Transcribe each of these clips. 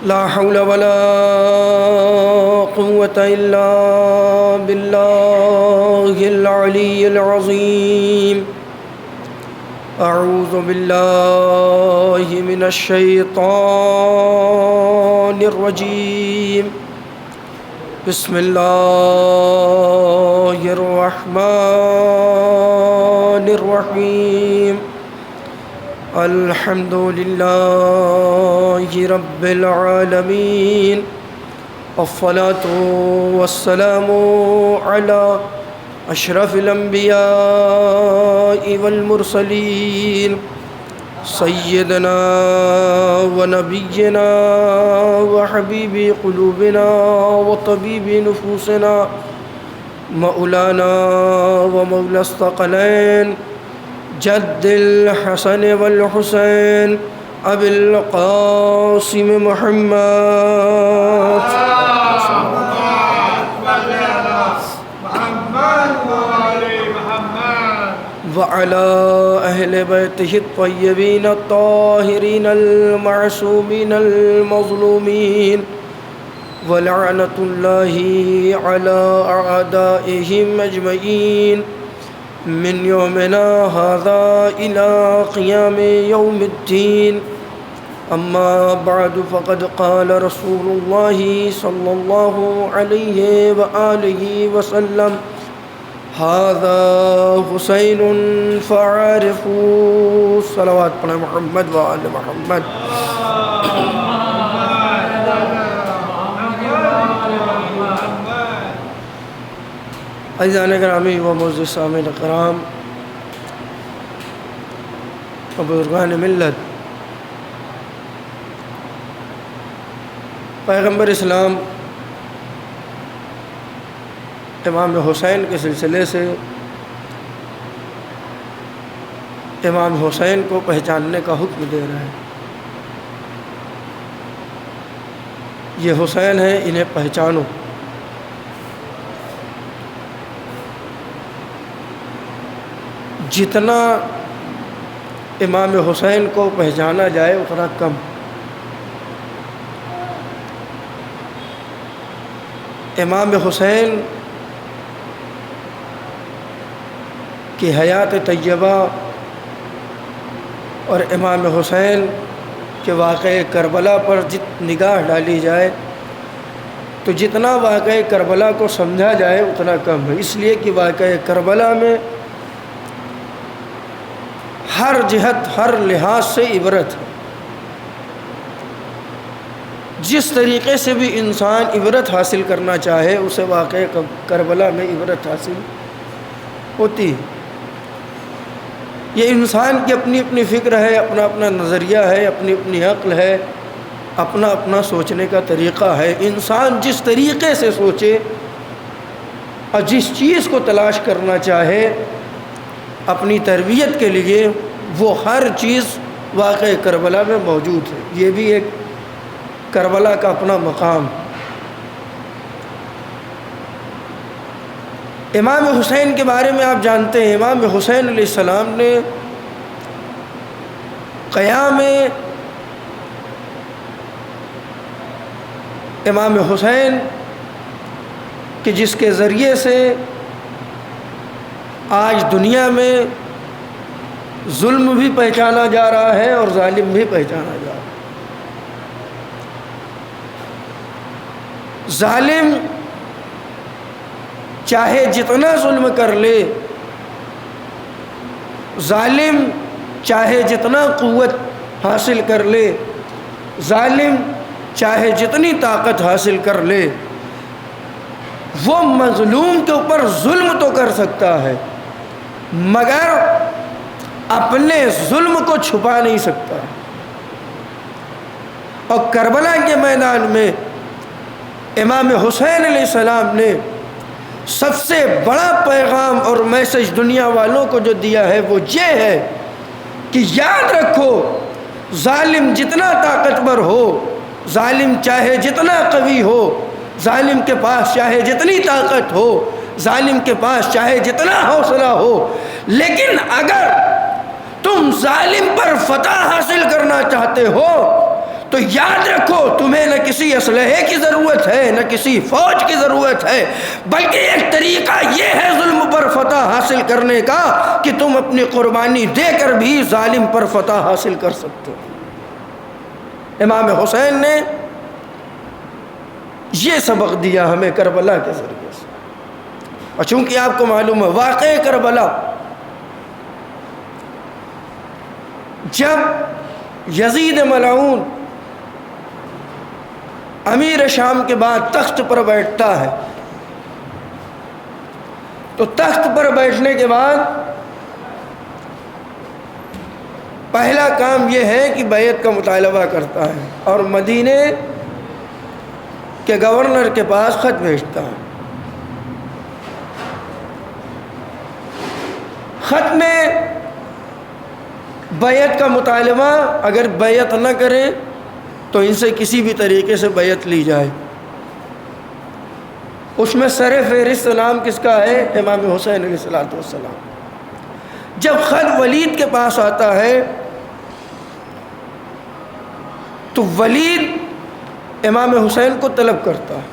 لا حول ولا قوة إلا بالله العلي العظيم. أعوذ بالله من الشيطان الرجيم. بسم الله الرحمن الرحيم. الحمد لله رب العالمين. الصلاة والسلام على أشرف الأنبياء والمرسلين سيدنا ونبينا وحبيب قلوبنا وطبيب نفوسنا مولانا ومولى الثقلين جد الحسن والحسين أبي القاسم محمد وعلى أهل بيته الطيبين الطاهرين المعصومين المظلومين ولعنة الله على أعدائهم أجمعين من يومنا هذا إلى قيام يوم الدين. أما بعد فقد قال رسول الله صلى الله عليه وآله وسلم: هذا حسين فعارفوا. صلوات پر محمد وآل محمد. عزیزان گرامی و معزز سامعین کرام و بزرگان ملت، پیغمبر اسلام امام حسین کے سلسلے سے امام حسین کو پہچاننے کا حکم دے رہے ہیں. یہ حسین ہیں، انہیں پہچانو. جتنا امام حسین کو پہچانا جائے اتنا کم. امام حسین کی حیات طیبہ اور امام حسین کے واقعہ کربلا پر نگاہ ڈالی جائے تو جتنا واقعہ کربلا کو سمجھا جائے اتنا کم ہے. اس لیے کہ واقعہ کربلا میں ہر جہت ہر لحاظ سے عبرت ہے. جس طریقے سے بھی انسان عبرت حاصل کرنا چاہے اسے واقعہ کربلا میں عبرت حاصل ہوتی ہے. یہ انسان کی اپنی اپنی فکر ہے، اپنا اپنا نظریہ ہے، اپنی اپنی عقل ہے، اپنا اپنا سوچنے کا طریقہ ہے. انسان جس طریقے سے سوچے اور جس چیز کو تلاش کرنا چاہے اپنی تربیت کے لیے، وہ ہر چیز واقعہ کربلا میں موجود ہے. یہ بھی ایک کربلا کا اپنا مقام. امام حسین کے بارے میں آپ جانتے ہیں، امام حسین علیہ السلام نے قیام امام حسین کہ جس کے ذریعے سے آج دنیا میں ظلم بھی پہچانا جا رہا ہے اور ظالم بھی پہچانا جا رہا ہے. ظالم چاہے جتنا ظلم کر لے، ظالم چاہے جتنا قوت حاصل کر لے، ظالم چاہے جتنی طاقت حاصل کر لے، وہ مظلوم کے اوپر ظلم تو کر سکتا ہے مگر اپنے ظلم کو چھپا نہیں سکتا. اور کربلا کے میدان میں امام حسین علیہ السلام نے سب سے بڑا پیغام اور میسج دنیا والوں کو جو دیا ہے وہ یہ ہے کہ یاد رکھو، ظالم جتنا طاقتور ہو، ظالم چاہے جتنا قوی ہو، ظالم کے پاس چاہے جتنی طاقت ہو، ظالم کے پاس چاہے جتنا حوصلہ ہو، لیکن اگر تم ظالم پر فتح حاصل کرنا چاہتے ہو تو یاد رکھو تمہیں نہ کسی اسلحے کی ضرورت ہے نہ کسی فوج کی ضرورت ہے، بلکہ ایک طریقہ یہ ہے ظلم پر فتح حاصل کرنے کا کہ تم اپنی قربانی دے کر بھی ظالم پر فتح حاصل کر سکتے ہو۔ امام حسین نے یہ سبق دیا ہمیں کربلا کے ذریعے سے، اور چونکہ آپ کو معلوم ہے واقعہ کربلا، جب یزید ملعون امیر شام کے بعد تخت پر بیٹھتا ہے تو تخت پر بیٹھنے کے بعد پہلا کام یہ ہے کہ بیعت کا مطالبہ کرتا ہے اور مدینے کے گورنر کے پاس خط بھیجتا ہے۔ خط میں بیعت کا مطالبہ، اگر بیعت نہ کرے تو ان سے کسی بھی طریقے سے بیعت لی جائے۔ اس میں سر فہرست نام کس کا ہے؟ امام حسین علیہ السلام۔ جب خط ولید کے پاس آتا ہے تو ولید امام حسین کو طلب کرتا ہے۔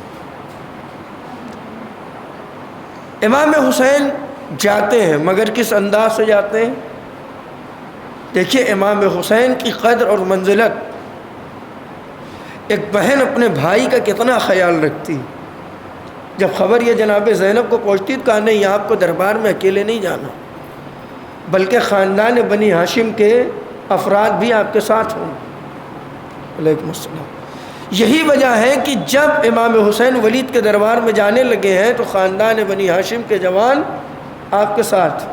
امام حسین جاتے ہیں، مگر کس انداز سے جاتے ہیں؟ دیکھیے امام حسین کی قدر اور منزلت، ایک بہن اپنے بھائی کا کتنا خیال رکھتی۔ جب خبر یہ جناب زینب کو پہنچتی تو کہا نہیں، آپ کو دربار میں اکیلے نہیں جانا، بلکہ خاندان بنی ہاشم کے افراد بھی آپ کے ساتھ ہوں۔ علیکم السلام۔ یہی وجہ ہے کہ جب امام حسین ولید کے دربار میں جانے لگے ہیں تو خاندان بنی ہاشم کے جوان آپ کے ساتھ،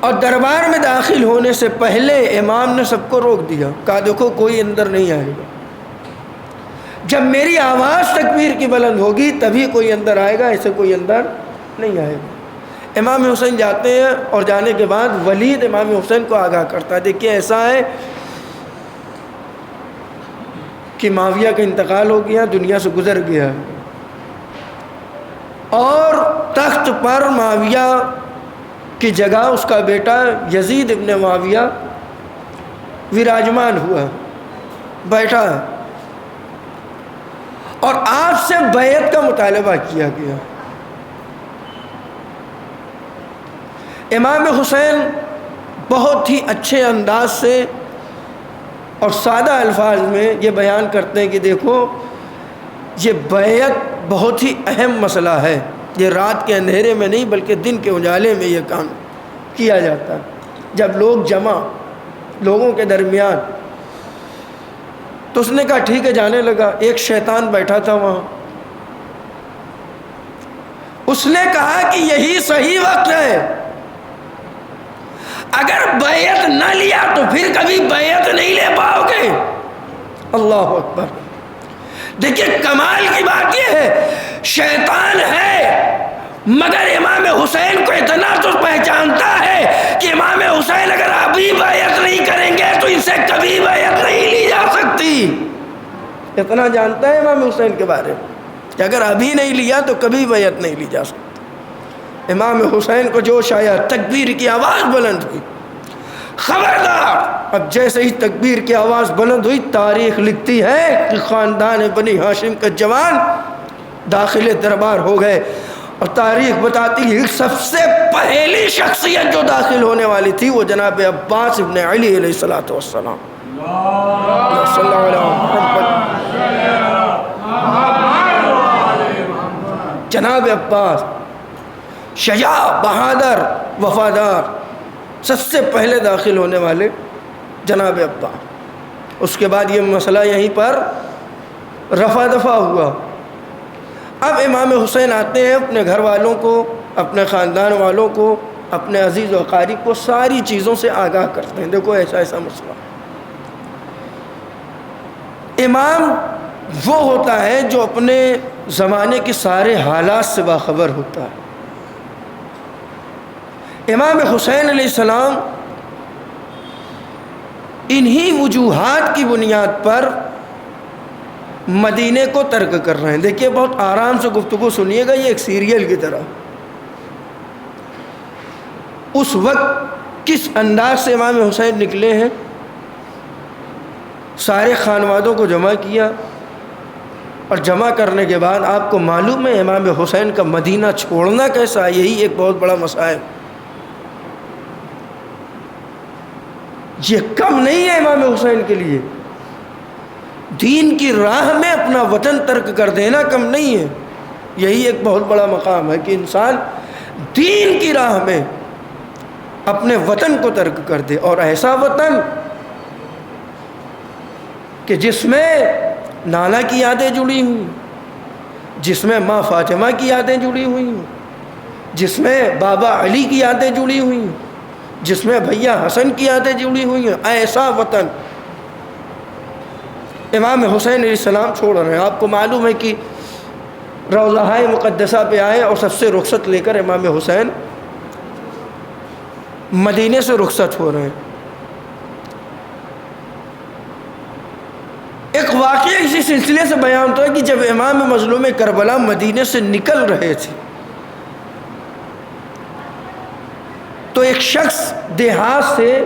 اور دربار میں داخل ہونے سے پہلے امام نے سب کو روک دیا، کہا دیکھو کوئی اندر نہیں آئے گا، جب میری آواز تکبیر کی بلند ہوگی تبھی کوئی اندر آئے گا، ایسے کوئی اندر نہیں آئے گا۔ امام حسین جاتے ہیں اور جانے کے بعد ولید امام حسین کو آگاہ کرتا ہے، دیکھیے ایسا ہے کہ معاویہ کا انتقال ہو گیا، دنیا سے گزر گیا، اور تخت پر معاویہ کی جگہ اس کا بیٹا یزید ابن معاویہ وراجمان ہوا، بیٹھا ہے، اور آپ سے بیعت کا مطالبہ کیا گیا۔ امام حسین بہت ہی اچھے انداز سے اور سادہ الفاظ میں یہ بیان کرتے ہیں کہ دیکھو یہ بیعت بہت ہی اہم مسئلہ ہے، یہ رات کے اندھیرے میں نہیں بلکہ دن کے اجالے میں یہ کام کیا جاتا ہے، جب لوگ جمع لوگوں کے درمیان۔ تو اس نے کہا ٹھیک ہے، جانے لگا۔ ایک شیطان بیٹھا تھا وہاں، اس نے کہا کہ یہی صحیح وقت ہے، اگر بیعت نہ لیا تو پھر کبھی بیعت نہیں لے پاؤ گے۔ اللہ اکبر۔ دیکھیے کمال کی بات یہ ہے، شیطان ہے مگر امام حسین کو اتنا تو پہچانتا ہے کہ امام حسین اگر ابھی بیعت نہیں کریں گے تو ان سے کبھی بیعت نہیں لی جا سکتی۔ اتنا جانتا ہے امام حسین کے بارے میں کہ اگر ابھی نہیں لیا تو کبھی بیعت نہیں لی جا سکتی۔ امام حسین کو جوش آیا، تکبیر کی آواز بلند ہوئی، خبردار۔ اب جیسے ہی تکبیر کی آواز بلند ہوئی، تاریخ لکھتی ہے کہ خاندان بنی ہاشم کا جوان داخل دربار ہو گئے، اور تاریخ بتاتی ہے سب سے پہلی شخصیت جو داخل ہونے والی تھی وہ جناب عباس ابن علی علیہ الصلوۃ والسلام۔ صلی اللہ علیہ محمد۔ جناب عباس شجاع، بہادر، وفادار، سب سے پہلے داخل ہونے والے جناب عباس۔ اس کے بعد یہ مسئلہ یہیں پر رفع دفع ہوا۔ اب امام حسین آتے ہیں، اپنے گھر والوں کو، اپنے خاندان والوں کو، اپنے عزیز و اقارب کو ساری چیزوں سے آگاہ کرتے ہیں، دیکھو ایسا ایسا مسئلہ۔ امام وہ ہوتا ہے جو اپنے زمانے کے سارے حالات سے باخبر ہوتا ہے۔ امام حسین علیہ السلام انہی وجوہات کی بنیاد پر مدینے کو ترک کر رہے ہیں۔ دیکھیے بہت آرام سے گفتگو سنیے گا، یہ ایک سیریل کی طرح۔ اس وقت کس انداز سے امام حسین نکلے ہیں، سارے خانوادوں کو جمع کیا، اور جمع کرنے کے بعد آپ کو معلوم ہے امام حسین کا مدینہ چھوڑنا کیسا ہے، یہی ایک بہت بڑا مسائل۔ یہ کم نہیں ہے امام حسین کے لیے، دین کی راہ میں اپنا وطن ترک کر دینا کم نہیں ہے، یہی ایک بہت بڑا مقام ہے کہ انسان دین کی راہ میں اپنے وطن کو ترک کر دے، اور ایسا وطن کہ جس میں نانا کی یادیں جڑی ہوئی، جس میں ماں فاطمہ کی یادیں جڑی ہوئی ہیں، جس میں بابا علی کی یادیں جڑی ہوئی ہیں، جس میں بھیا حسن کی یادیں جڑی ہوئی ہیں، ایسا وطن امام حسین علیہ السلام چھوڑ رہے ہیں۔ آپ کو معلوم ہے کہ روضہ مقدسہ پہ آئے اور سب سے رخصت لے کر امام حسین مدینے سے رخصت ہو رہے ہیں۔ ایک واقعہ اسی سلسلے سے بیان ہوتا ہے کہ جب امام مظلوم کربلا مدینے سے نکل رہے تھے تو ایک شخص دیہات سے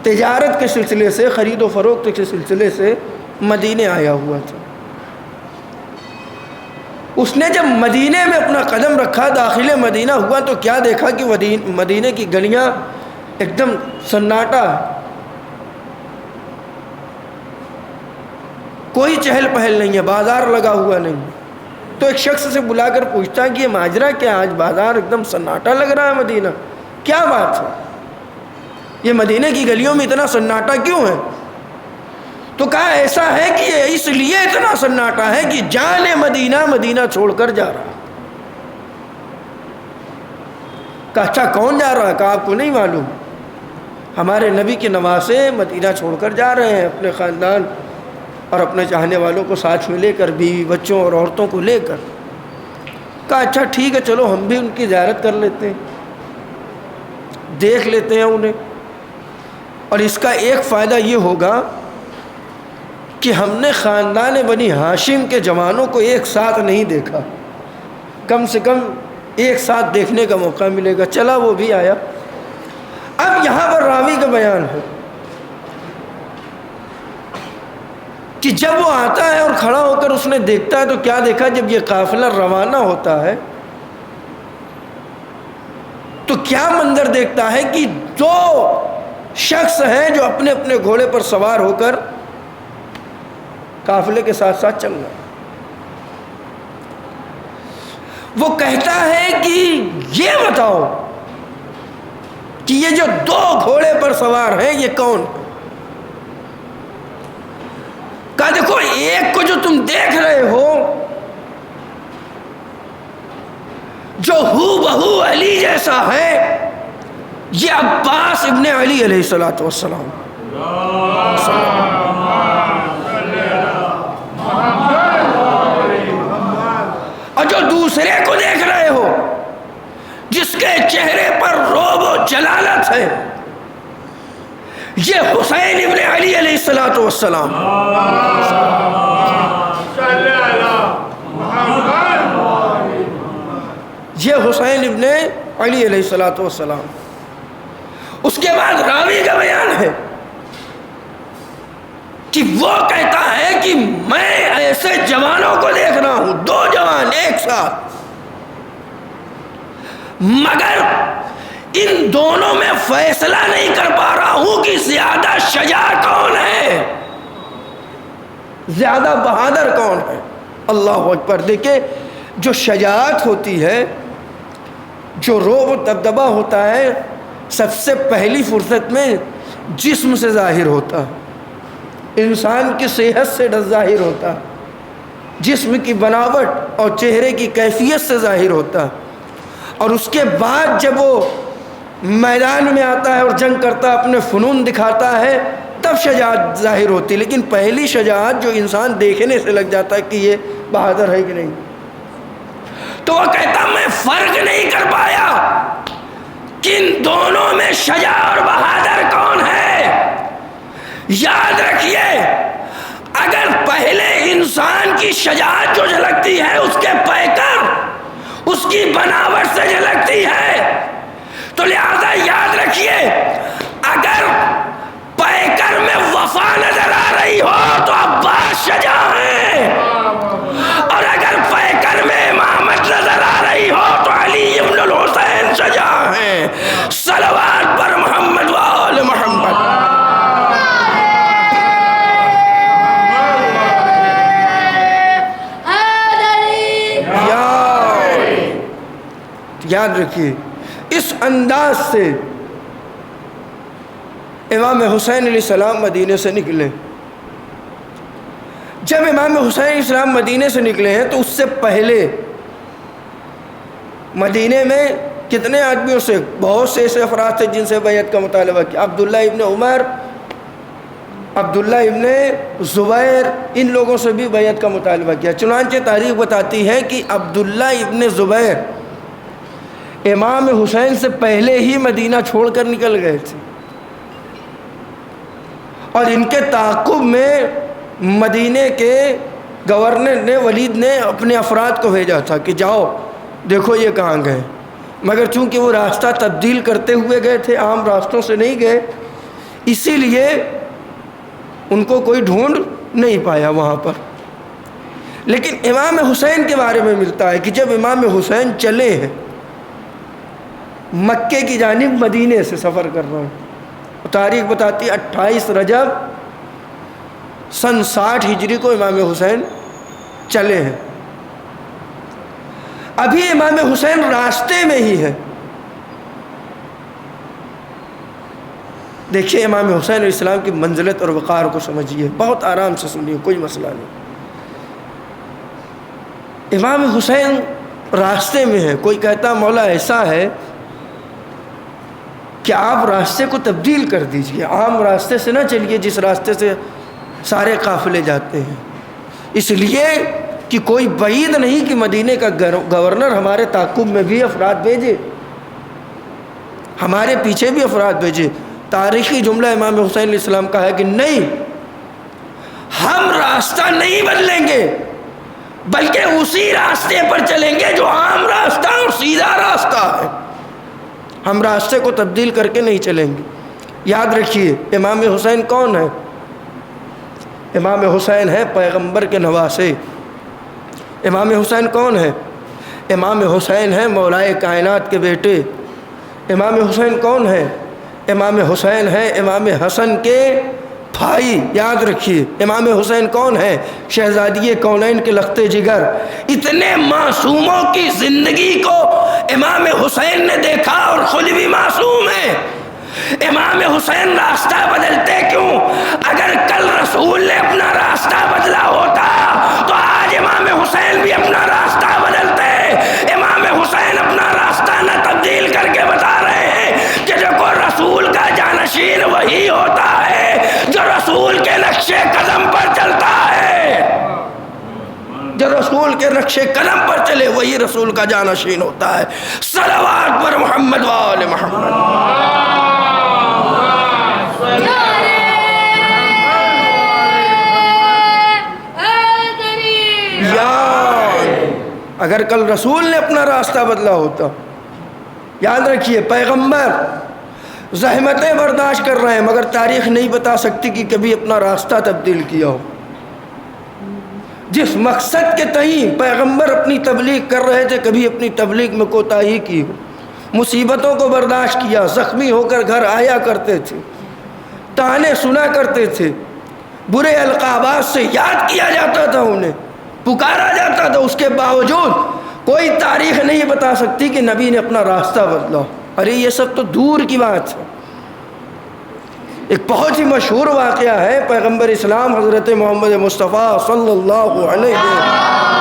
تجارت کے سلسلے سے، خرید و فروخت کے سلسلے سے مدینے آیا ہوا تھا۔ اس نے جب مدینے میں اپنا قدم رکھا، داخل مدینہ ہوا، تو کیا دیکھا کہ مدینے کی گلیاں ایک دم سناٹا، کوئی چہل پہل نہیں ہے، بازار لگا ہوا نہیں۔ تو ایک شخص سے بلا کر پوچھتا کہ یہ ماجرا کیا، آج بازار ایک دم سناٹا لگ رہا ہے، مدینہ کیا بات ہے، یہ مدینے کی گلیوں میں اتنا سناٹا کیوں ہے؟ تو کہا ایسا ہے کہ یہ اس لیے اتنا سناٹا ہے کہ جان مدینہ مدینہ چھوڑ کر جا رہا۔ کہا اچھا کون جا رہا ہے؟ کہا آپ کو نہیں معلوم، ہمارے نبی کے نواسے مدینہ چھوڑ کر جا رہے ہیں، اپنے خاندان اور اپنے چاہنے والوں کو ساتھ میں لے کر، بیوی بچوں اور عورتوں کو لے کر۔ کہا اچھا ٹھیک ہے، چلو ہم بھی ان کی زیارت کر لیتے ہیں، دیکھ لیتے ہیں انہیں، اور اس کا ایک فائدہ یہ ہوگا کہ ہم نے خاندان بنی ہاشم کے جوانوں کو ایک ساتھ نہیں دیکھا، کم سے کم ایک ساتھ دیکھنے کا موقع ملے گا۔ چلا وہ بھی آیا۔ اب یہاں پر راوی کا بیان ہے کہ جب وہ آتا ہے اور کھڑا ہو کر اس نے دیکھتا ہے تو کیا دیکھا، جب یہ قافلہ روانہ ہوتا ہے تو کیا منظر دیکھتا ہے کہ دو شخص ہیں جو اپنے اپنے گھوڑے پر سوار ہو کر قافلے کے ساتھ ساتھ چل رہے۔ وہ کہتا ہے کہ یہ بتاؤ کہ یہ جو دو گھوڑے پر سوار ہیں یہ کون؟ کہا دیکھو ایک کو جو تم دیکھ رہے ہو جو ہو بہو علی جیسا ہے، یہ عباس ابن علی علیہ الصلوۃ والسلام، اور جو دوسرے کو دیکھ رہے ہو جس کے چہرے پر رعب و جلالت ہے، یہ حسین ابن علی علیہ الصلوۃ والسلام۔ یہ حسین ابن علی علیہ الصلوۃ والسلام۔ اس کے بعد راوی کا بیان ہے کہ وہ کہتا ہے کہ میں ایسے جوانوں کو دیکھ رہا ہوں، دو جوان ایک ساتھ، مگر ان دونوں میں فیصلہ نہیں کر پا رہا ہوں کہ زیادہ شجاع کون ہے، زیادہ بہادر کون ہے۔ اللہ اکبر۔ دیکھیں جو شجاعت ہوتی ہے، جو رعب و دبدبہ ہوتا ہے، سب سے پہلی فرصت میں جسم سے ظاہر ہوتا ہے، انسان کی صحت سے ظاہر ہوتا ہے، جسم کی بناوٹ اور چہرے کی کیفیت سے ظاہر ہوتا ہے، اور اس کے بعد جب وہ میدان میں آتا ہے اور جنگ کرتا ہے، اپنے فنون دکھاتا ہے، تب شجاعت ظاہر ہوتی ہے۔ لیکن پہلی شجاعت جو انسان دیکھنے سے لگ جاتا ہے کہ یہ بہادر ہے کہ نہیں، تو وہ کہتا میں فرق نہیں کر پایا کہ ان دونوں میں شجاع اور بہادر کون ہے۔ یاد رکھیے اگر پہلے انسان کی شجاعت جو جھلکتی ہے اس کے پیکر، اس کی بناوٹ سے جھلکتی ہے، تو لہذا یاد رکھیے اگر پیکر میں وفا نظر سجا ہیں، اور اگر پیکر میں امامت نظر آ رہی ہو تو علی ابن الحسین سجا ہیں۔ صلوات پر محمد و آل محمد۔ یاد رکھیے اس انداز سے امام حسین علیہ السلام مدینے سے نکلے۔ جب امام حسین علیہ السلام مدینے سے نکلے ہیں تو اس سے پہلے مدینے میں کتنے آدمیوں سے، بہت سے ایسے افراد تھے جن سے بیعت کا مطالبہ کیا۔ عبداللہ ابن عمر، عبداللہ ابن زبیر، ان لوگوں سے بھی بیعت کا مطالبہ کیا۔ چنانچہ تاریخ بتاتی ہے کہ عبداللہ ابن زبیر امام حسین سے پہلے ہی مدینہ چھوڑ کر نکل گئے تھے، اور ان کے تعاقب میں مدینے کے گورنر نے، ولید نے اپنے افراد کو بھیجا تھا کہ جاؤ دیکھو یہ کہاں گئے، مگر چونکہ وہ راستہ تبدیل کرتے ہوئے گئے تھے، عام راستوں سے نہیں گئے، اسی لیے ان کو کوئی ڈھونڈ نہیں پایا وہاں پر۔ لیکن امام حسین کے بارے میں ملتا ہے کہ جب امام حسین چلے ہیں مکے کی جانب، مدینے سے سفر کر رہے ہیں، تاریخ بتاتی ہے 28 رجب سن 60 ہجری کو امام حسین چلے ہیں۔ ابھی امام حسین راستے میں ہی ہے۔ دیکھیے امام حسین علیہ السلام کی منزلت اور وقار کو سمجھیے، بہت آرام سے سنیے، کوئی مسئلہ نہیں۔ امام حسین راستے میں ہے، کوئی کہتا مولا ایسا ہے کہ آپ راستے کو تبدیل کر دیجئے، عام راستے سے نہ چلیے جس راستے سے سارے قافلے جاتے ہیں، اس لیے کہ کوئی بعید نہیں کہ مدینے کا گورنر ہمارے تعاقب میں بھی افراد بھیجے، ہمارے پیچھے بھی افراد بھیجے۔ تاریخی جملہ امام حسین علیہ السلام کا ہے کہ نہیں، ہم راستہ نہیں بدلیں گے بلکہ اسی راستے پر چلیں گے جو عام راستہ اور سیدھا راستہ ہے، ہم راستے کو تبدیل کر کے نہیں چلیں گے۔ یاد رکھیے امام حسین کون ہے؟ امام حسین ہے پیغمبر کے نواسے۔ امام حسین کون ہے؟ امام حسین ہے مولائے کائنات کے بیٹے۔ امام حسین کون ہے؟ امام حسین ہے امام حسن کے بھائی۔ یاد رکھیے امام حسین کون ہے؟ شہزادی کونین کے لخت جگر۔ اتنے معصوموں کی زندگی کو امام حسین نے دیکھا اور خود بھی معصوم ہے۔ امام حسین راستہ بدلتے کیوں؟ اگر کل رسول نے اپنا راستہ بدلا ہوتا تو آج امام حسین بھی اپنا راستہ بدلتے۔ امام حسین اپنا راستہ نہ تبدیل کر کے بتا رہے ہیں کہ دیکھو رسول کا جانشین وہی ہوتا ہے جو رسول کے نقش قدم پر چلتا ہے، جو رسول کے نقش قدم پر چلے وہی رسول کا جانشین ہوتا ہے۔ صلوات پر محمد و آل محمد۔ اگر کل رسول نے اپنا راستہ بدلا ہوتا، یاد رکھیے پیغمبر زحمتیں برداشت کر رہے ہیں مگر تاریخ نہیں بتا سکتی کہ کبھی اپنا راستہ تبدیل کیا ہو۔ جس مقصد کے تئیں پیغمبر اپنی تبلیغ کر رہے تھے کبھی اپنی تبلیغ میں کوتاہی کی ہو، مصیبتوں کو برداشت کیا، زخمی ہو کر گھر آیا کرتے تھے، تانے سنا کرتے تھے، برے القابات سے یاد کیا جاتا تھا، انہیں پکارا جاتا تھا، اس کے باوجود کوئی تاریخ نہیں بتا سکتی کہ نبی نے اپنا راستہ بدلا۔ ارے یہ سب تو دور کی بات ہے۔ ایک بہت ہی مشہور واقعہ ہے، پیغمبر اسلام حضرت محمد مصطفیٰ صلی اللہ علیہ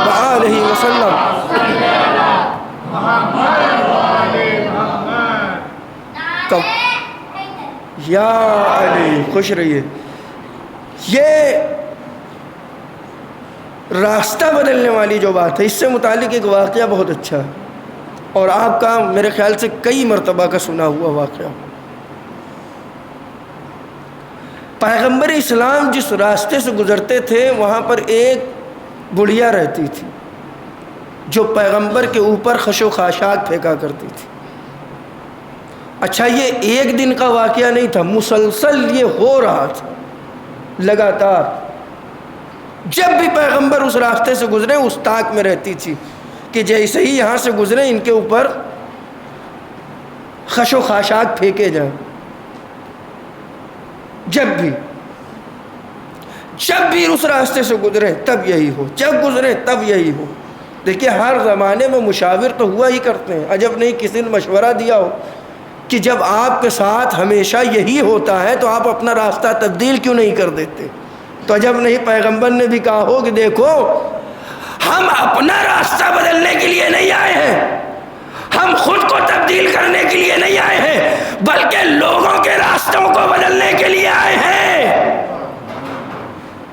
وآلہ وسلم یا علی خوش رہیے، یہ راستہ بدلنے والی جو بات ہے اس سے متعلق ایک واقعہ بہت اچھا ہے اور آپ کا میرے خیال سے کئی مرتبہ کا سنا ہوا واقعہ۔ پیغمبر اسلام جس راستے سے گزرتے تھے وہاں پر ایک بڑھیا رہتی تھی جو پیغمبر کے اوپر خش و خاشاک پھینکا کرتی تھی۔ اچھا یہ ایک دن کا واقعہ نہیں تھا، مسلسل یہ ہو رہا تھا لگاتار۔ جب بھی پیغمبر اس راستے سے گزرے اس طاق میں رہتی تھی کہ جیسے ہی یہاں سے گزرے ان کے اوپر خش و خاشاک پھینکے جائیں. جب بھی اس راستے سے گزرے تب یہی ہو، جب گزرے تب یہی ہو. دیکھیے ہر زمانے میں مشاور تو ہوا ہی کرتے ہیں. عجب نہیں کسی نے مشورہ دیا ہو کہ جب آپ کے ساتھ ہمیشہ یہی ہوتا ہے تو آپ اپنا راستہ تبدیل کیوں نہیں کر دیتے؟ تو عجب نہیں پیغمبر نے بھی کہا ہو کہ دیکھو ہم اپنا راستہ بدلنے کے لیے نہیں آئے ہیں، ہم خود کو تبدیل کرنے کے لیے نہیں آئے ہیں، بلکہ لوگوں کے راستوں کو بدلنے کے لیے آئے ہیں.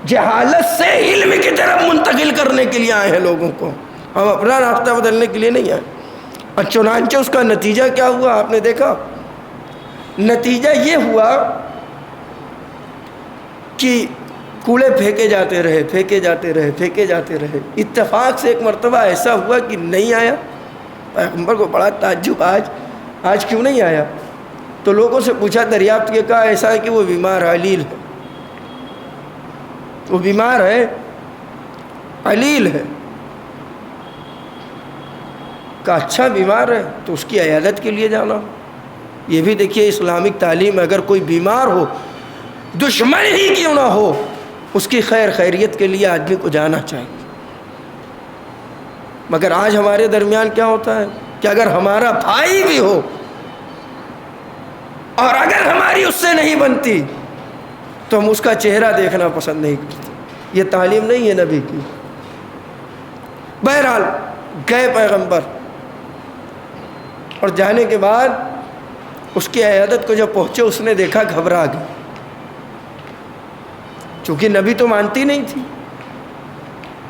جہالت سے علم کی طرف منتقل کرنے کے لیے آئے ہیں لوگوں کو، ہم اپنا راستہ بدلنے کے لیے نہیں آئے. اور چنانچہ اس کا نتیجہ کیا ہوا آپ نے دیکھا؟ نتیجہ یہ ہوا کہ کوڑے پھینکے جاتے رہے. اتفاق سے ایک مرتبہ ایسا ہوا کہ نہیں آیا. پیغمبر کو بڑا تعجب، آج کیوں نہیں آیا؟ تو لوگوں سے پوچھا، دریافت کیا، کہا ایسا ہے کہ وہ بیمار ہے، علیل ہے. وہ بیمار ہے، علیل ہے. کہا اچھا بیمار ہے تو اس کی عیادت کے لیے جانا. یہ بھی دیکھیے اسلامک تعلیم، اگر کوئی بیمار ہو دشمن ہی کیوں نہ ہو اس کی خیریت کے لیے آدمی کو جانا چاہیے. مگر آج ہمارے درمیان کیا ہوتا ہے کہ اگر ہمارا بھائی بھی ہو اور اگر ہماری اس سے نہیں بنتی تو ہم اس کا چہرہ دیکھنا پسند نہیں کرتے. یہ تعلیم نہیں ہے نبی کی. بہرحال گئے پیغمبر، اور جانے کے بعد اس کی عیادت کو جب پہنچے اس نے دیکھا، گھبرا گئی. چونکہ نبی تو مانتی نہیں تھی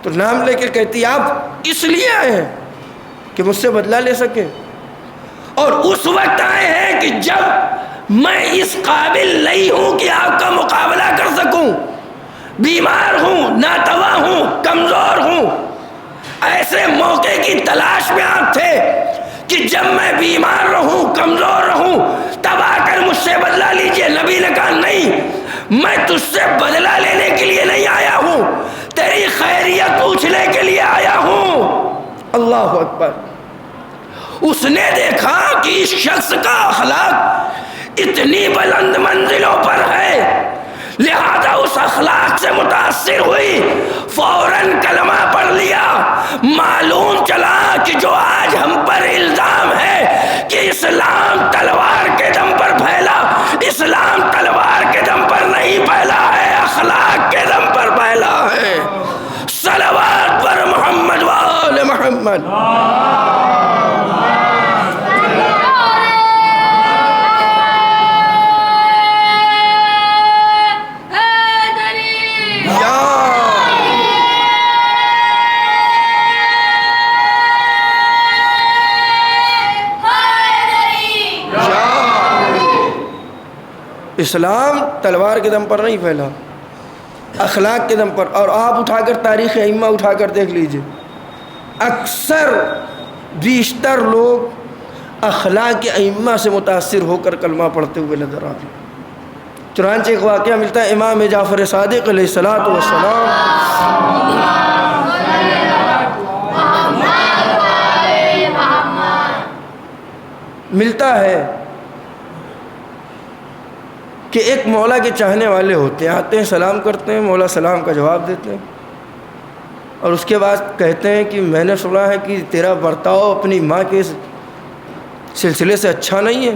تو نام لے کے کہتی آپ اس لیے آئے ہیں کہ مجھ سے بدلہ لے سکیں، اور اس وقت آئے ہیں کہ جب میں اس قابل نہیں ہوں کہ آپ کا مقابلہ کر سکوں. بیمار ہوں، ناتوا ہوں، کمزور ہوں. ایسے موقع کی تلاش میں آپ تھے کہ جب میں بیمار رہوں، کمزور رہوں، تب آ کر مجھ سے بدلہ لیجئے. نبی نے کہا نہیں، میں تجھ سے بدلہ لینے کے لیے نہیں آیا ہوں، تیری خیریت پوچھنے کے لیے آیا ہوں. اللہ اکبر. اس نے دیکھا کہ اس شخص کا اخلاق اتنی بلند منزلوں پر ہے، لہذا اس اخلاق سے متاثر ہوئی، فوراً کلمہ پڑھ لیا. معلوم چلا کہ جو آج ہم پر الزام ہے کہ اسلام تلوار کے دم پر پھیلا، اسلام تلوار کے دم پر نہیں پھیلا ہے، اخلاق کے دم پر پھیلا ہے. صلوات پر محمد و آل محمد. اسلام تلوار کے دم پر نہیں پھیلا، اخلاق کے دم پر. اور آپ اٹھا کر تاریخ ائمہ اٹھا کر دیکھ لیجئے، اکثر بیشتر لوگ اخلاق ائمہ سے متاثر ہو کر کلمہ پڑھتے ہوئے نظر آ رہے. چنانچہ ایک واقعہ ملتا ہے امام جعفر صادق علیہ الصلوۃ والسلام ملتا ہے کہ ایک مولا کے چاہنے والے ہوتے ہیں، آتے ہیں سلام کرتے ہیں، مولا سلام کا جواب دیتے ہیں، اور اس کے بعد کہتے ہیں کہ میں نے سنا ہے کہ تیرا برتاؤ اپنی ماں کے سلسلے سے اچھا نہیں ہے.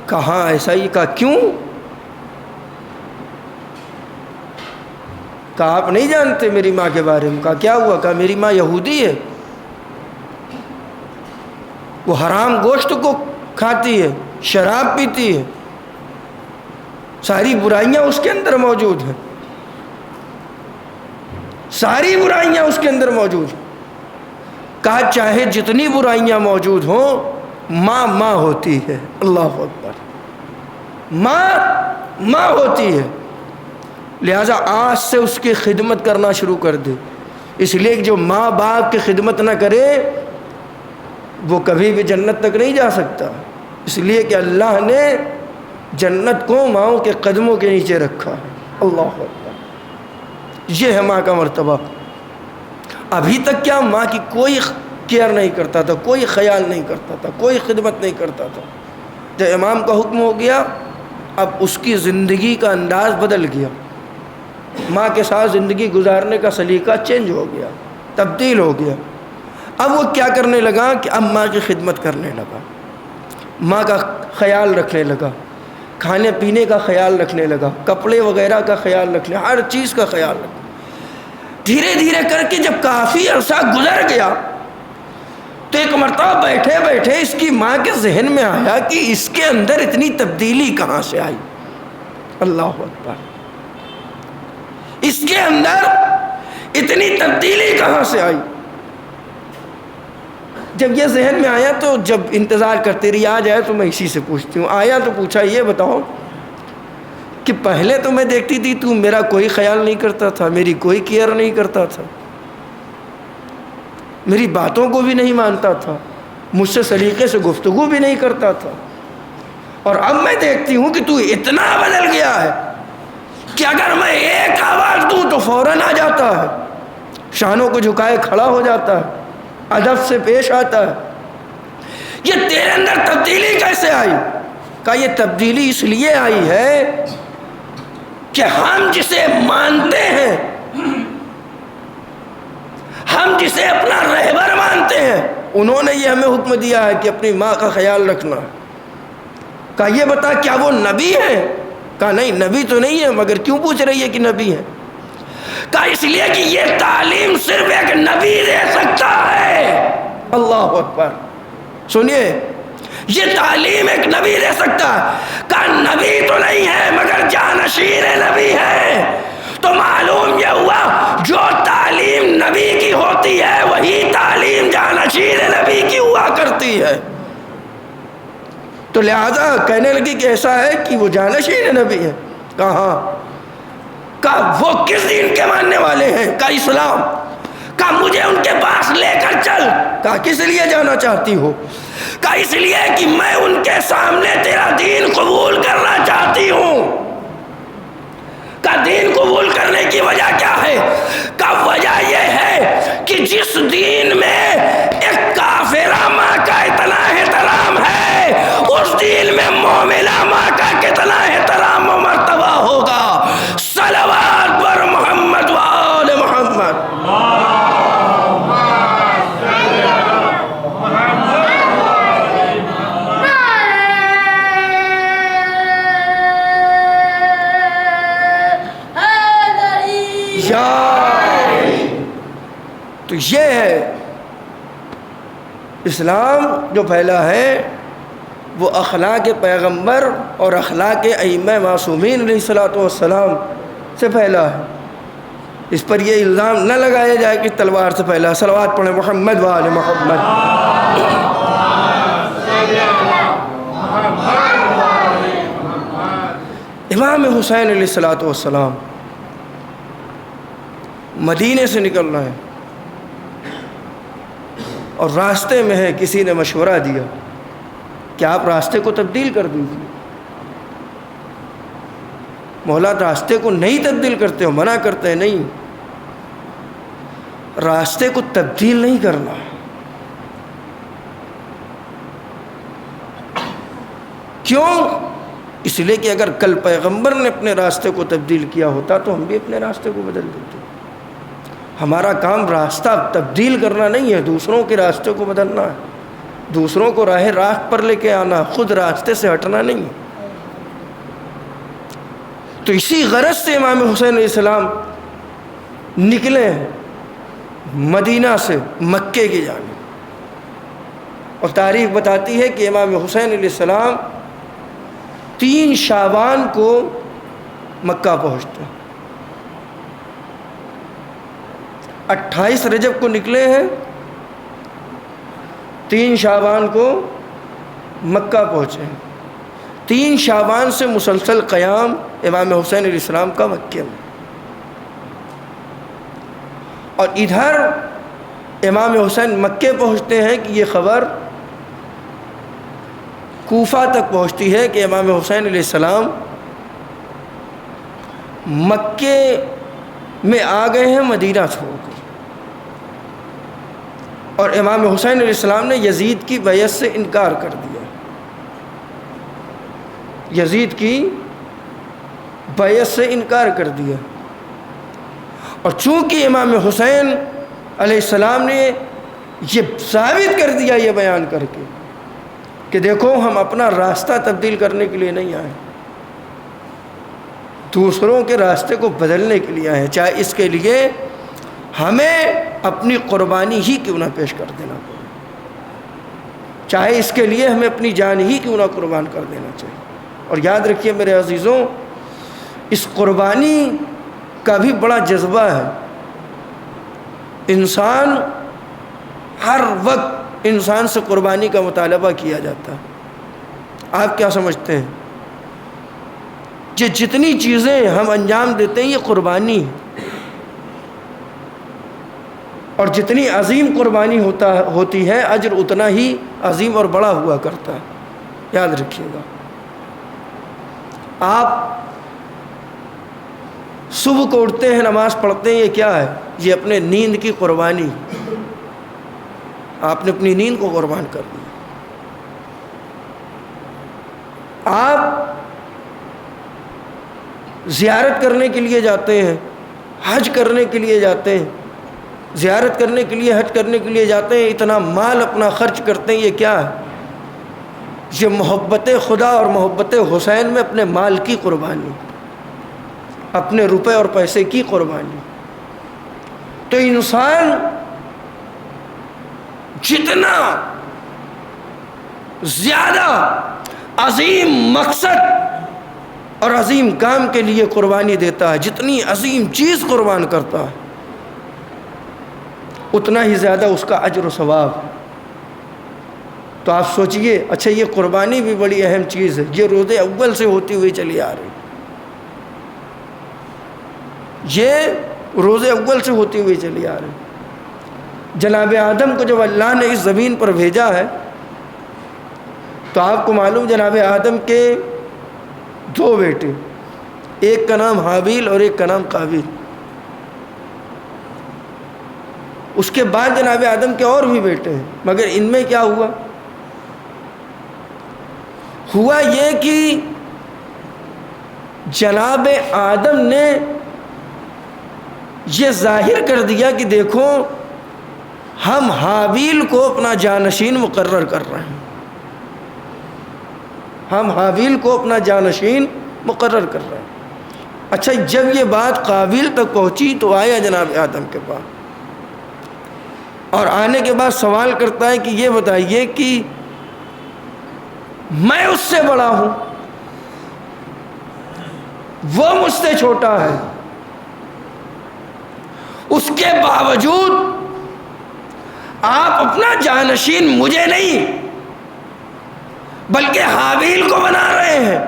کہا ایسا ہی. کہا کیوں؟ کہا آپ نہیں جانتے میری ماں کے بارے میں. کہا کیا ہوا؟ کہا میری ماں یہودی ہے، وہ حرام گوشت کو کھاتی ہے، شراب پیتی ہے، ساری برائیاں اس کے اندر موجود ہیں، ساری برائیاں اس کے اندر موجود ہیں. کہا چاہے جتنی برائیاں موجود ہوں ماں ماں ہوتی ہے. اللہ اکبر. ماں ہوتی ہے، لہذا آج سے اس کی خدمت کرنا شروع کر دے. اس لیے کہ جو ماں باپ کی خدمت نہ کرے وہ کبھی بھی جنت تک نہیں جا سکتا. اس لیے کہ اللہ نے جنت کو ماؤں کے قدموں کے نیچے رکھا ہے. اللہ اکبر. یہ ہے ماں کا مرتبہ۔ ابھی تک کیا ماں کی کوئی کیئر نہیں کرتا تھا، کوئی خیال نہیں کرتا تھا، کوئی خدمت نہیں کرتا تھا۔ جب امام کا حکم ہو گیا اب اس کی زندگی کا انداز بدل گیا، ماں کے ساتھ زندگی گزارنے کا سلیقہ چینج ہو گیا، تبدیل ہو گیا۔ اب وہ کیا کرنے لگا کہ اب ماں کی خدمت کرنے لگا، ماں کا خیال رکھنے لگا، کھانے پینے کا خیال رکھنے لگا، کپڑے وغیرہ کا خیال رکھنے، ہر چیز کا خیال رکھنے۔ دھیرے دھیرے کر کے جب کافی عرصہ گزر گیا تو ایک مرتبہ بیٹھے بیٹھے اس کی ماں کے ذہن میں آیا کہ اس کے اندر اتنی تبدیلی کہاں سے آئی؟ اللہ اکبر، اس کے اندر اتنی تبدیلی کہاں سے آئی؟ جب یہ ذہن میں آیا تو جب انتظار کرتے رہی آ جائے تو میں اسی سے پوچھتی ہوں۔ آیا تو پوچھا یہ بتاؤ کہ پہلے تو میں دیکھتی تھی تو میرا کوئی خیال نہیں کرتا تھا، میری کوئی کیئر نہیں کرتا تھا، میری باتوں کو بھی نہیں مانتا تھا، مجھ سے سلیقے سے گفتگو بھی نہیں کرتا تھا، اور اب میں دیکھتی ہوں کہ تو اتنا بدل گیا ہے کہ اگر میں ایک آواز دوں تو فوراً آ جاتا ہے، شانوں کو جھکائے کھڑا ہو جاتا ہے، ادب سے پیش آتا ہے۔ یہ تیرے اندر تبدیلی کیسے آئی؟ کہا یہ تبدیلی اس لیے آئی ہے کہ ہم جسے مانتے ہیں، ہم جسے اپنا رہبر مانتے ہیں، انہوں نے یہ ہمیں حکم دیا ہے کہ اپنی ماں کا خیال رکھنا۔ کہا یہ بتا کیا وہ نبی ہے؟ کہا نہیں نبی تو نہیں ہے، مگر کیوں پوچھ رہی ہے کہ نبی ہے؟ کہا اس لیے کہ یہ تعلیم صرف ایک نبی دے سکتا ہے۔ اللہ اکبر، سنیے، یہ تعلیم ایک نبی دے سکتا ہے۔ کہا نبی تو نہیں ہے مگر جانشین نبی ہے۔ تو معلوم یہ ہوا جو تعلیم نبی کی ہوتی ہے وہی تعلیم جانشین نبی کی ہوا کرتی ہے۔ تو لہذا کہنے لگی کہ ایسا ہے کہ وہ جانشین نبی ہے؟ کہاں؟ کہا وہ کس دین کے ماننے والے ہیں؟ کہا اسلام۔ کہا مجھے ان کے پاس لے کر چل۔ کہا کس لیے جانا چاہتی ہو؟ کہا اس لیے کہ میں ان کے سامنے تیرا دین قبول کرنا چاہتی ہوں۔ کہا دین قبول کرنے کی وجہ کیا ہے؟ کہا وجہ یہ ہے کہ جس دین میں ایک کافرہ ماں کا اتنا احترام ہے اس دین میں مومنہ ماں کا کتنا احترام و مرتبہ ہوگا۔ صلوات بر محمد و آل محمد۔ تو یہ ہے اسلام جو پھیلا ہے وہ اخلاق پیغمبر اور اخلاق ائمہ معصومین علیہ الصلوۃ والسلام سے پھیلا ہے۔ اس پر یہ الزام نہ لگایا جائے کہ تلوار سے پھیلا۔ صلوات پڑھیں محمد و آل محمد۔ امام حسین علیہ الصلوۃ والسلام مدینے سے نکل رہے ہیں اور راستے میں ہے کسی نے مشورہ دیا کہ آپ راستے کو تبدیل کر دیجیے۔ مولا راستے کو نہیں تبدیل کرتے ہو، منع کرتے ہیں نہیں، راستے کو تبدیل نہیں کرنا۔ کیوں؟ اس لیے کہ اگر کل پیغمبر نے اپنے راستے کو تبدیل کیا ہوتا تو ہم بھی اپنے راستے کو بدل دیتے۔ ہمارا کام راستہ تبدیل کرنا نہیں ہے، دوسروں کے راستے کو بدلنا ہے، دوسروں کو راہ راست پر لے کے آنا، خود راستے سے ہٹنا نہیں ہے۔ تو اسی غرض سے امام حسین علیہ السلام نکلے مدینہ سے مکے کی جانب، اور تاریخ بتاتی ہے کہ امام حسین علیہ السلام 3 شعبان کو مکہ پہنچتے ہیں۔ 28 رجب کو نکلے ہیں، 3 شعبان کو مکہ پہنچے ہیں۔ 3 شعبان سے مسلسل قیام امام حسین علیہ السلام کا مکے میں، اور ادھر امام حسین مکے پہنچتے ہیں کہ یہ خبر کوفہ تک پہنچتی ہے کہ امام حسین علیہ السلام مکے میں آ گئے ہیں مدینہ چھوڑ کر۔ اور امام حسین علیہ السلام نے یزید کی بیعت سے انکار کر دیا، یزید کی بیعت سے انکار کر دیا۔ اور چونکہ امام حسین علیہ السلام نے یہ ثابت کر دیا یہ بیان کر کے کہ دیکھو ہم اپنا راستہ تبدیل کرنے کے لیے نہیں آئے، دوسروں کے راستے کو بدلنے کے لیے آئے، چاہے اس کے لیے ہمیں اپنی قربانی ہی کیوں نہ پیش کر دینا پڑے، چاہے اس کے لیے ہمیں اپنی جان ہی کیوں نہ قربان کر دینا چاہیے۔ اور یاد رکھیے میرے عزیزوں، اس قربانی کا بھی بڑا جذبہ ہے۔ انسان ہر وقت انسان سے قربانی کا مطالبہ کیا جاتا ہے۔ آپ کیا سمجھتے ہیں؟ یہ جتنی چیزیں ہم انجام دیتے ہیں یہ قربانی ہے، اور جتنی عظیم قربانی ہوتی ہے اجر اتنا ہی عظیم اور بڑا ہوا کرتا ہے، یاد رکھیے گا۔ آپ صبح کو اٹھتے ہیں، نماز پڑھتے ہیں، یہ کیا ہے؟ یہ اپنے نیند کی قربانی، آپ نے اپنی نیند کو قربان کر دیا۔ آپ زیارت کرنے کے لیے جاتے ہیں، حج کرنے کے لیے جاتے ہیں، زیارت کرنے کے لیے حج کرنے کے لیے جاتے ہیں، اتنا مال اپنا خرچ کرتے ہیں، یہ کیا ہے؟ یہ محبت خدا اور محبت حسین میں اپنے مال کی قربانی، اپنے روپے اور پیسے کی قربانی۔ تو انسان جتنا زیادہ عظیم مقصد اور عظیم کام کے لیے قربانی دیتا ہے، جتنی عظیم چیز قربان کرتا ہے، اتنا ہی زیادہ اس کا اجر و ثواب۔ تو آپ سوچئے، اچھا یہ قربانی بھی بڑی اہم چیز ہے، یہ روز اول سے ہوتی ہوئی چلی آ رہی، یہ روز اول سے ہوتی ہوئی چلی آ رہی۔ جناب آدم کو جب اللہ نے اس زمین پر بھیجا ہے تو آپ کو معلوم جناب آدم کے دو بیٹے، ایک کا نام حابیل اور ایک کا نام قابیل۔ اس کے بعد جناب آدم کے اور بھی بیٹے ہیں، مگر ان میں کیا ہوا یہ کہ جناب آدم نے یہ ظاہر کر دیا کہ دیکھو ہم حابیل کو اپنا جانشین مقرر کر رہے ہیں، ہم حابیل کو اپنا جانشین مقرر کر رہے ہیں۔ اچھا جب یہ بات قابیل تک پہنچی تو آیا جناب آدم کے پاس، اور آنے کے بعد سوال کرتا ہے کہ یہ بتائیے کہ میں اس سے بڑا ہوں، وہ مجھ سے چھوٹا ہے، اس کے باوجود آپ اپنا جانشین مجھے نہیں بلکہ حابیل کو بنا رہے ہیں۔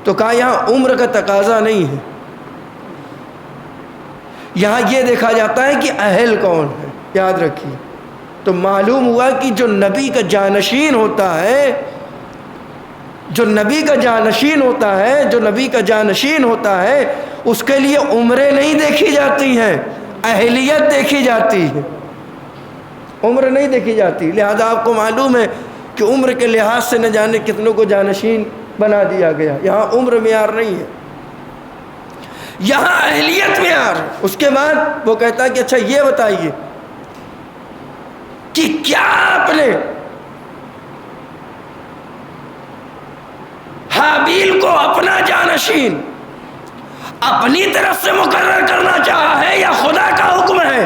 تو کہا یہاں عمر کا تقاضا نہیں ہے، یہاں یہ دیکھا جاتا ہے کہ اہل کون ہے، یاد رکھیے۔ تو معلوم ہوا کہ جو نبی کا جانشین ہوتا ہے، جو نبی کا جانشین ہوتا ہے، جو نبی کا جانشین ہوتا ہے، اس کے لیے عمریں نہیں دیکھی جاتی ہیں، اہلیت دیکھی جاتی ہے، عمر نہیں دیکھی جاتی۔ لہذا آپ کو معلوم ہے کہ عمر کے لحاظ سے نہ جانے کتنوں کو جانشین بنا دیا گیا۔ یہاں عمر معیار نہیں ہے، یہاں اہلیت معیار ہے۔ اس کے بعد وہ کہتا ہے کہ اچھا یہ بتائیے کہ کیا آپ نے حابیل کو اپنا جانشین اپنی طرف سے مقرر کرنا چاہا ہے یا خدا کا حکم ہے؟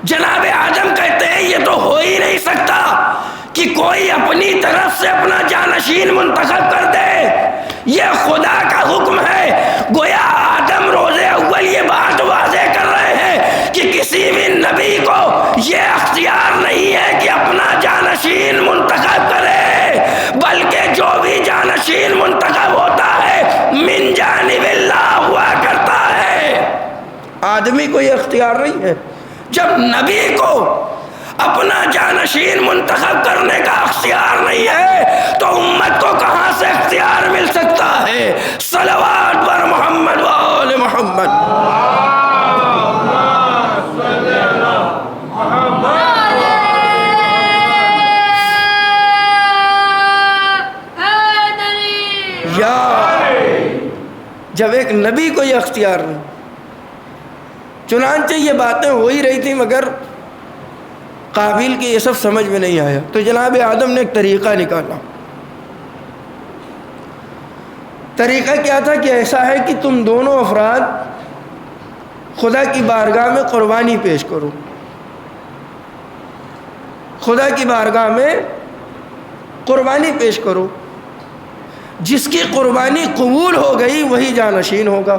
جناب آدم کہتے ہیں یہ تو ہو ہی نہیں سکتا کہ کوئی اپنی طرف سے اپنا جانشین منتخب کر دے، یہ خدا کا حکم ہے۔ گویا آدم روز اول یہ بات واضح کر رہے ہیں کہ کسی بھی نبی کو یہ اختیار نہیں ہے کہ اپنا جانشین منتخب کرے، بلکہ جو بھی جانشین منتخب ہوتا ہے من جانب اللہ ہوا کرتا ہے۔ آدمی کو یہ اختیار نہیں ہے۔ جب نبی کو اپنا جانشین منتخب کرنے کا اختیار نہیں ہے تو امت کو کہاں سے اختیار مل سکتا ہے؟ صلوات پر محمد و محمد۔ یا جب ایک نبی کو یہ اختیار نہیں، چنانچہ یہ باتیں ہو ہی رہی تھیں مگر قابیل کی یہ سب سمجھ میں نہیں آیا، تو جناب آدم نے ایک طریقہ نکالا۔ طریقہ کیا تھا کہ ایسا ہے کہ تم دونوں افراد خدا کی بارگاہ میں قربانی پیش کرو، خدا کی بارگاہ میں قربانی پیش کرو، جس کی قربانی قبول ہو گئی وہی جانشین ہوگا،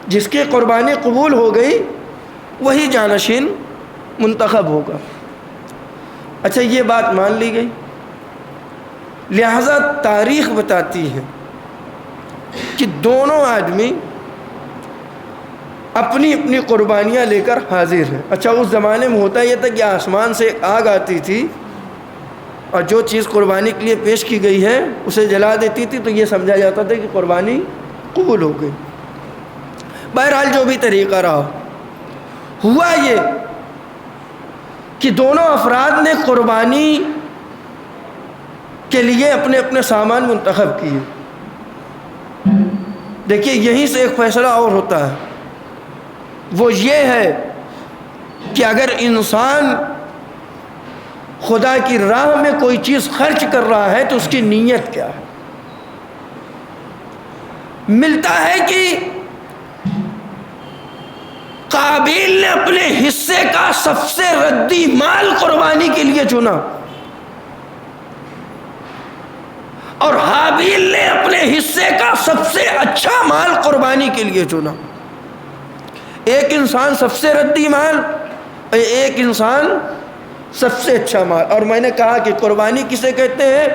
جس کی قربانی قبول ہو گئی وہی جانشین منتخب ہوگا۔ اچھا یہ بات مان لی گئی، لہذا تاریخ بتاتی ہے کہ دونوں آدمی اپنی اپنی قربانیاں لے کر حاضر ہیں۔ اچھا اس زمانے میں ہوتا یہ تھا کہ آسمان سے ایک آگ آتی تھی اور جو چیز قربانی کے لیے پیش کی گئی ہے اسے جلا دیتی تھی، تو یہ سمجھا جاتا تھا کہ قربانی قبول ہو گئی۔ بہرحال جو بھی طریقہ رہا، ہوا یہ کہ دونوں افراد نے قربانی کے لیے اپنے اپنے سامان منتخب کیے۔ دیکھیے یہیں سے ایک فیصلہ اور ہوتا ہے، وہ یہ ہے کہ اگر انسان خدا کی راہ میں کوئی چیز خرچ کر رہا ہے تو اس کی نیت کیا ہے۔ ملتا ہے کہ قابیل نے اپنے حصے کا سب سے ردی مال قربانی کے لیے چنا اور حابیل نے اپنے حصے کا سب سے اچھا مال قربانی کے لیے چنا۔ ایک انسان سب سے ردی مال، ایک انسان سب سے اچھا مال۔ اور میں نے کہا کہ قربانی کسے کہتے ہیں؟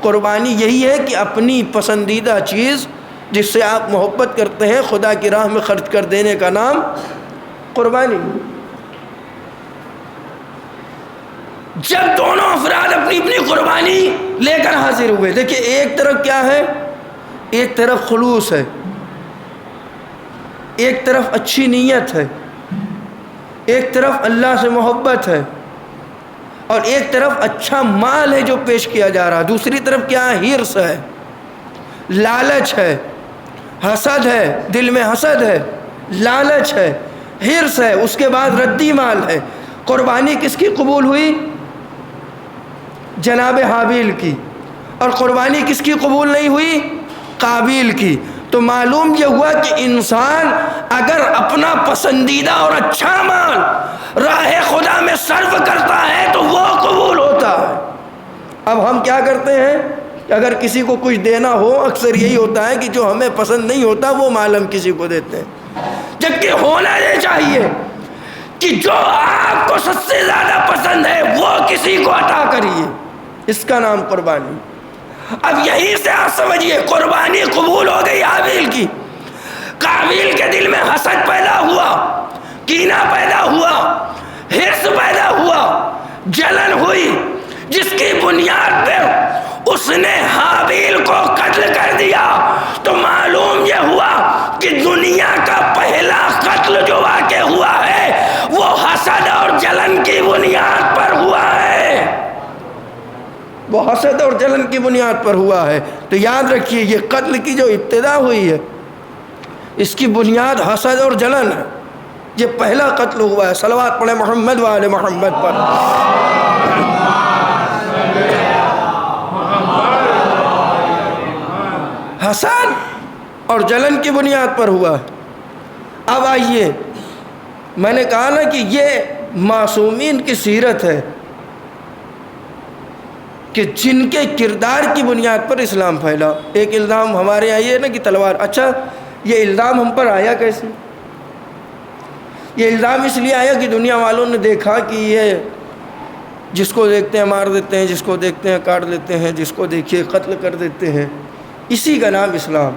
قربانی یہی ہے کہ اپنی پسندیدہ چیز جس سے آپ محبت کرتے ہیں خدا کی راہ میں خرچ کر دینے کا نام قربانی۔ جب دونوں افراد اپنی اپنی قربانی لے کر حاضر ہوئے، دیکھیں ایک طرف کیا ہے، ایک طرف خلوص ہے، ایک طرف اچھی نیت ہے، ایک طرف اللہ سے محبت ہے، اور ایک طرف اچھا مال ہے جو پیش کیا جا رہا ہے۔ دوسری طرف کیا ہے؟ ہرس ہے، لالچ ہے، حسد ہے، دل میں حسد ہے، لالچ ہے، ہرس ہے، اس کے بعد ردی مال ہے۔ قربانی کس کی قبول ہوئی؟ جناب حابیل کی۔ اور قربانی کس کی قبول نہیں ہوئی؟ قابیل کی۔ تو معلوم یہ ہوا کہ انسان اگر اپنا پسندیدہ اور اچھا مال راہ خدا میں صرف کرتا ہے تو وہ قبول ہوتا ہے۔ اب ہم کیا کرتے ہیں کہ اگر کسی کو کچھ دینا ہو اکثر یہی ہوتا ہے کہ جو ہمیں پسند نہیں ہوتا وہ مال ہم کسی کو دیتے ہیں، جبکہ ہونا یہ چاہیے کہ جو آپ کو سب سے زیادہ پسند ہے وہ کسی کو عطا کریے، اس کا نام قربانی۔ اب یہیں سے آپ سمجھیے قربانی قبول ہو گئی حابیل کی، قابیل کے دل میں حسد پیدا ہوا، کینہ پیدا ہوا، ہرس پیدا ہوا، جلن ہوئی، جس کی بنیاد پر اس نے حابیل کو قتل کر دیا۔ تو معلوم یہ ہوا کہ دنیا کا پہلا قتل جو واقع ہوا ہے وہ حسد اور جلن کی بنیاد پر ہوا ہے، وہ حسد اور جلن کی بنیاد پر ہوا ہے۔ تو یاد رکھیے یہ قتل کی جو ابتدا ہوئی ہے اس کی بنیاد حسد اور جلن ہے، یہ پہلا قتل ہوا ہے۔ صلوات پڑھیں محمد و آل محمد پر۔ حسد اور جلن کی بنیاد پر ہوا۔ اب آئیے، میں نے کہا نا کہ یہ معصومین کی سیرت ہے کہ جن کے کردار کی بنیاد پر اسلام پھیلا۔ ایک الزام ہمارے یہاں یہ ہے نا کہ تلوار، اچھا یہ الزام ہم پر آیا کیسے؟ یہ الزام اس لیے آیا کہ دنیا والوں نے دیکھا کہ یہ جس کو دیکھتے ہیں مار دیتے ہیں، جس کو دیکھتے ہیں کاٹ دیتے ہیں، جس کو دیکھیے قتل کر دیتے ہیں، اسی کا نام اسلام۔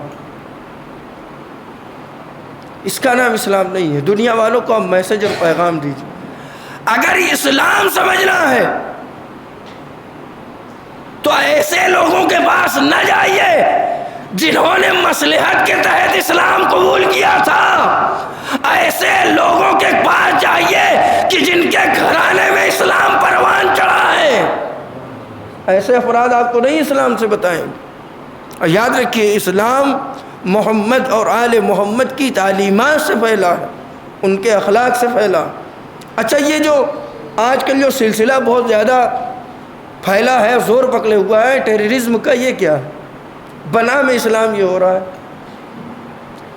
اس کا نام اسلام نہیں ہے۔ دنیا والوں کو آپ میسج اور پیغام دیجیے، اگر اسلام سمجھنا ہے تو ایسے لوگوں کے پاس نہ جائیے جنہوں نے مصلحت کے تحت اسلام قبول کیا تھا، ایسے لوگوں کے پاس جائیے کہ جن کے گھرانے میں اسلام پروان چڑھا ہے، ایسے افراد آپ کو نہیں اسلام سے بتائیں گے۔ اور یاد رکھیے، اسلام محمد اور آل محمد کی تعلیمات سے پھیلا ہے، ان کے اخلاق سے پھیلا۔ اچھا، یہ جو آج کل جو سلسلہ بہت زیادہ پھیلا ہے، زور پکڑے ہوا ہے ٹیررزم کا، یہ کیا ہے؟ بنام اسلام یہ ہو رہا ہے،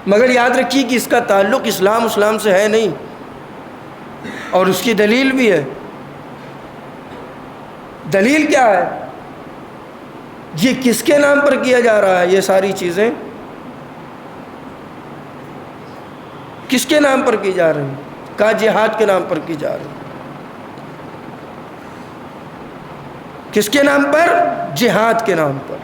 مگر یاد رکھیے کہ اس کا تعلق اسلام سے ہے نہیں، اور اس کی دلیل بھی ہے۔ دلیل کیا ہے؟ یہ کس کے نام پر کیا جا رہا ہے؟ یہ ساری چیزیں کس کے نام پر کی جا رہی ہیں؟ کہا جہاد کے نام پر کی جا رہی ہیں۔ کس کے نام پر؟ جہاد کے نام پر۔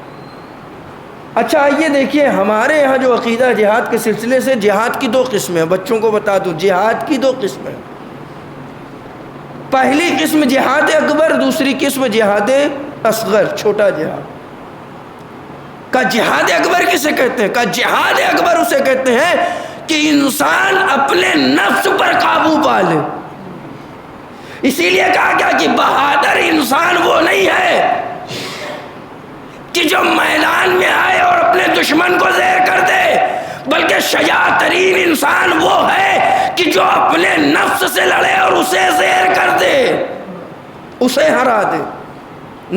اچھا آئیے دیکھیے، ہمارے یہاں جو عقیدہ جہاد کے سلسلے سے، جہاد کی 2 قسمیں، بچوں کو بتا دوں، جہاد کی 2 قسمیں۔ پہلی قسم جہاد اکبر، دوسری قسم جہاد اصغر، چھوٹا جہاد۔ کا جہاد اکبر کسے کہتے ہیں؟ کا جہاد اکبر اسے کہتے ہیں کہ انسان اپنے نفس پر قابو پا لے۔ اسی لیے کہا گیا کہ بہادر انسان وہ نہیں ہے کہ جو میدان میں آئے اور اپنے دشمن کو زیر کر دے، بلکہ شجاع ترین انسان وہ ہے کہ جو اپنے نفس سے لڑے اور اسے زیر کر دے، اسے ہرا دے۔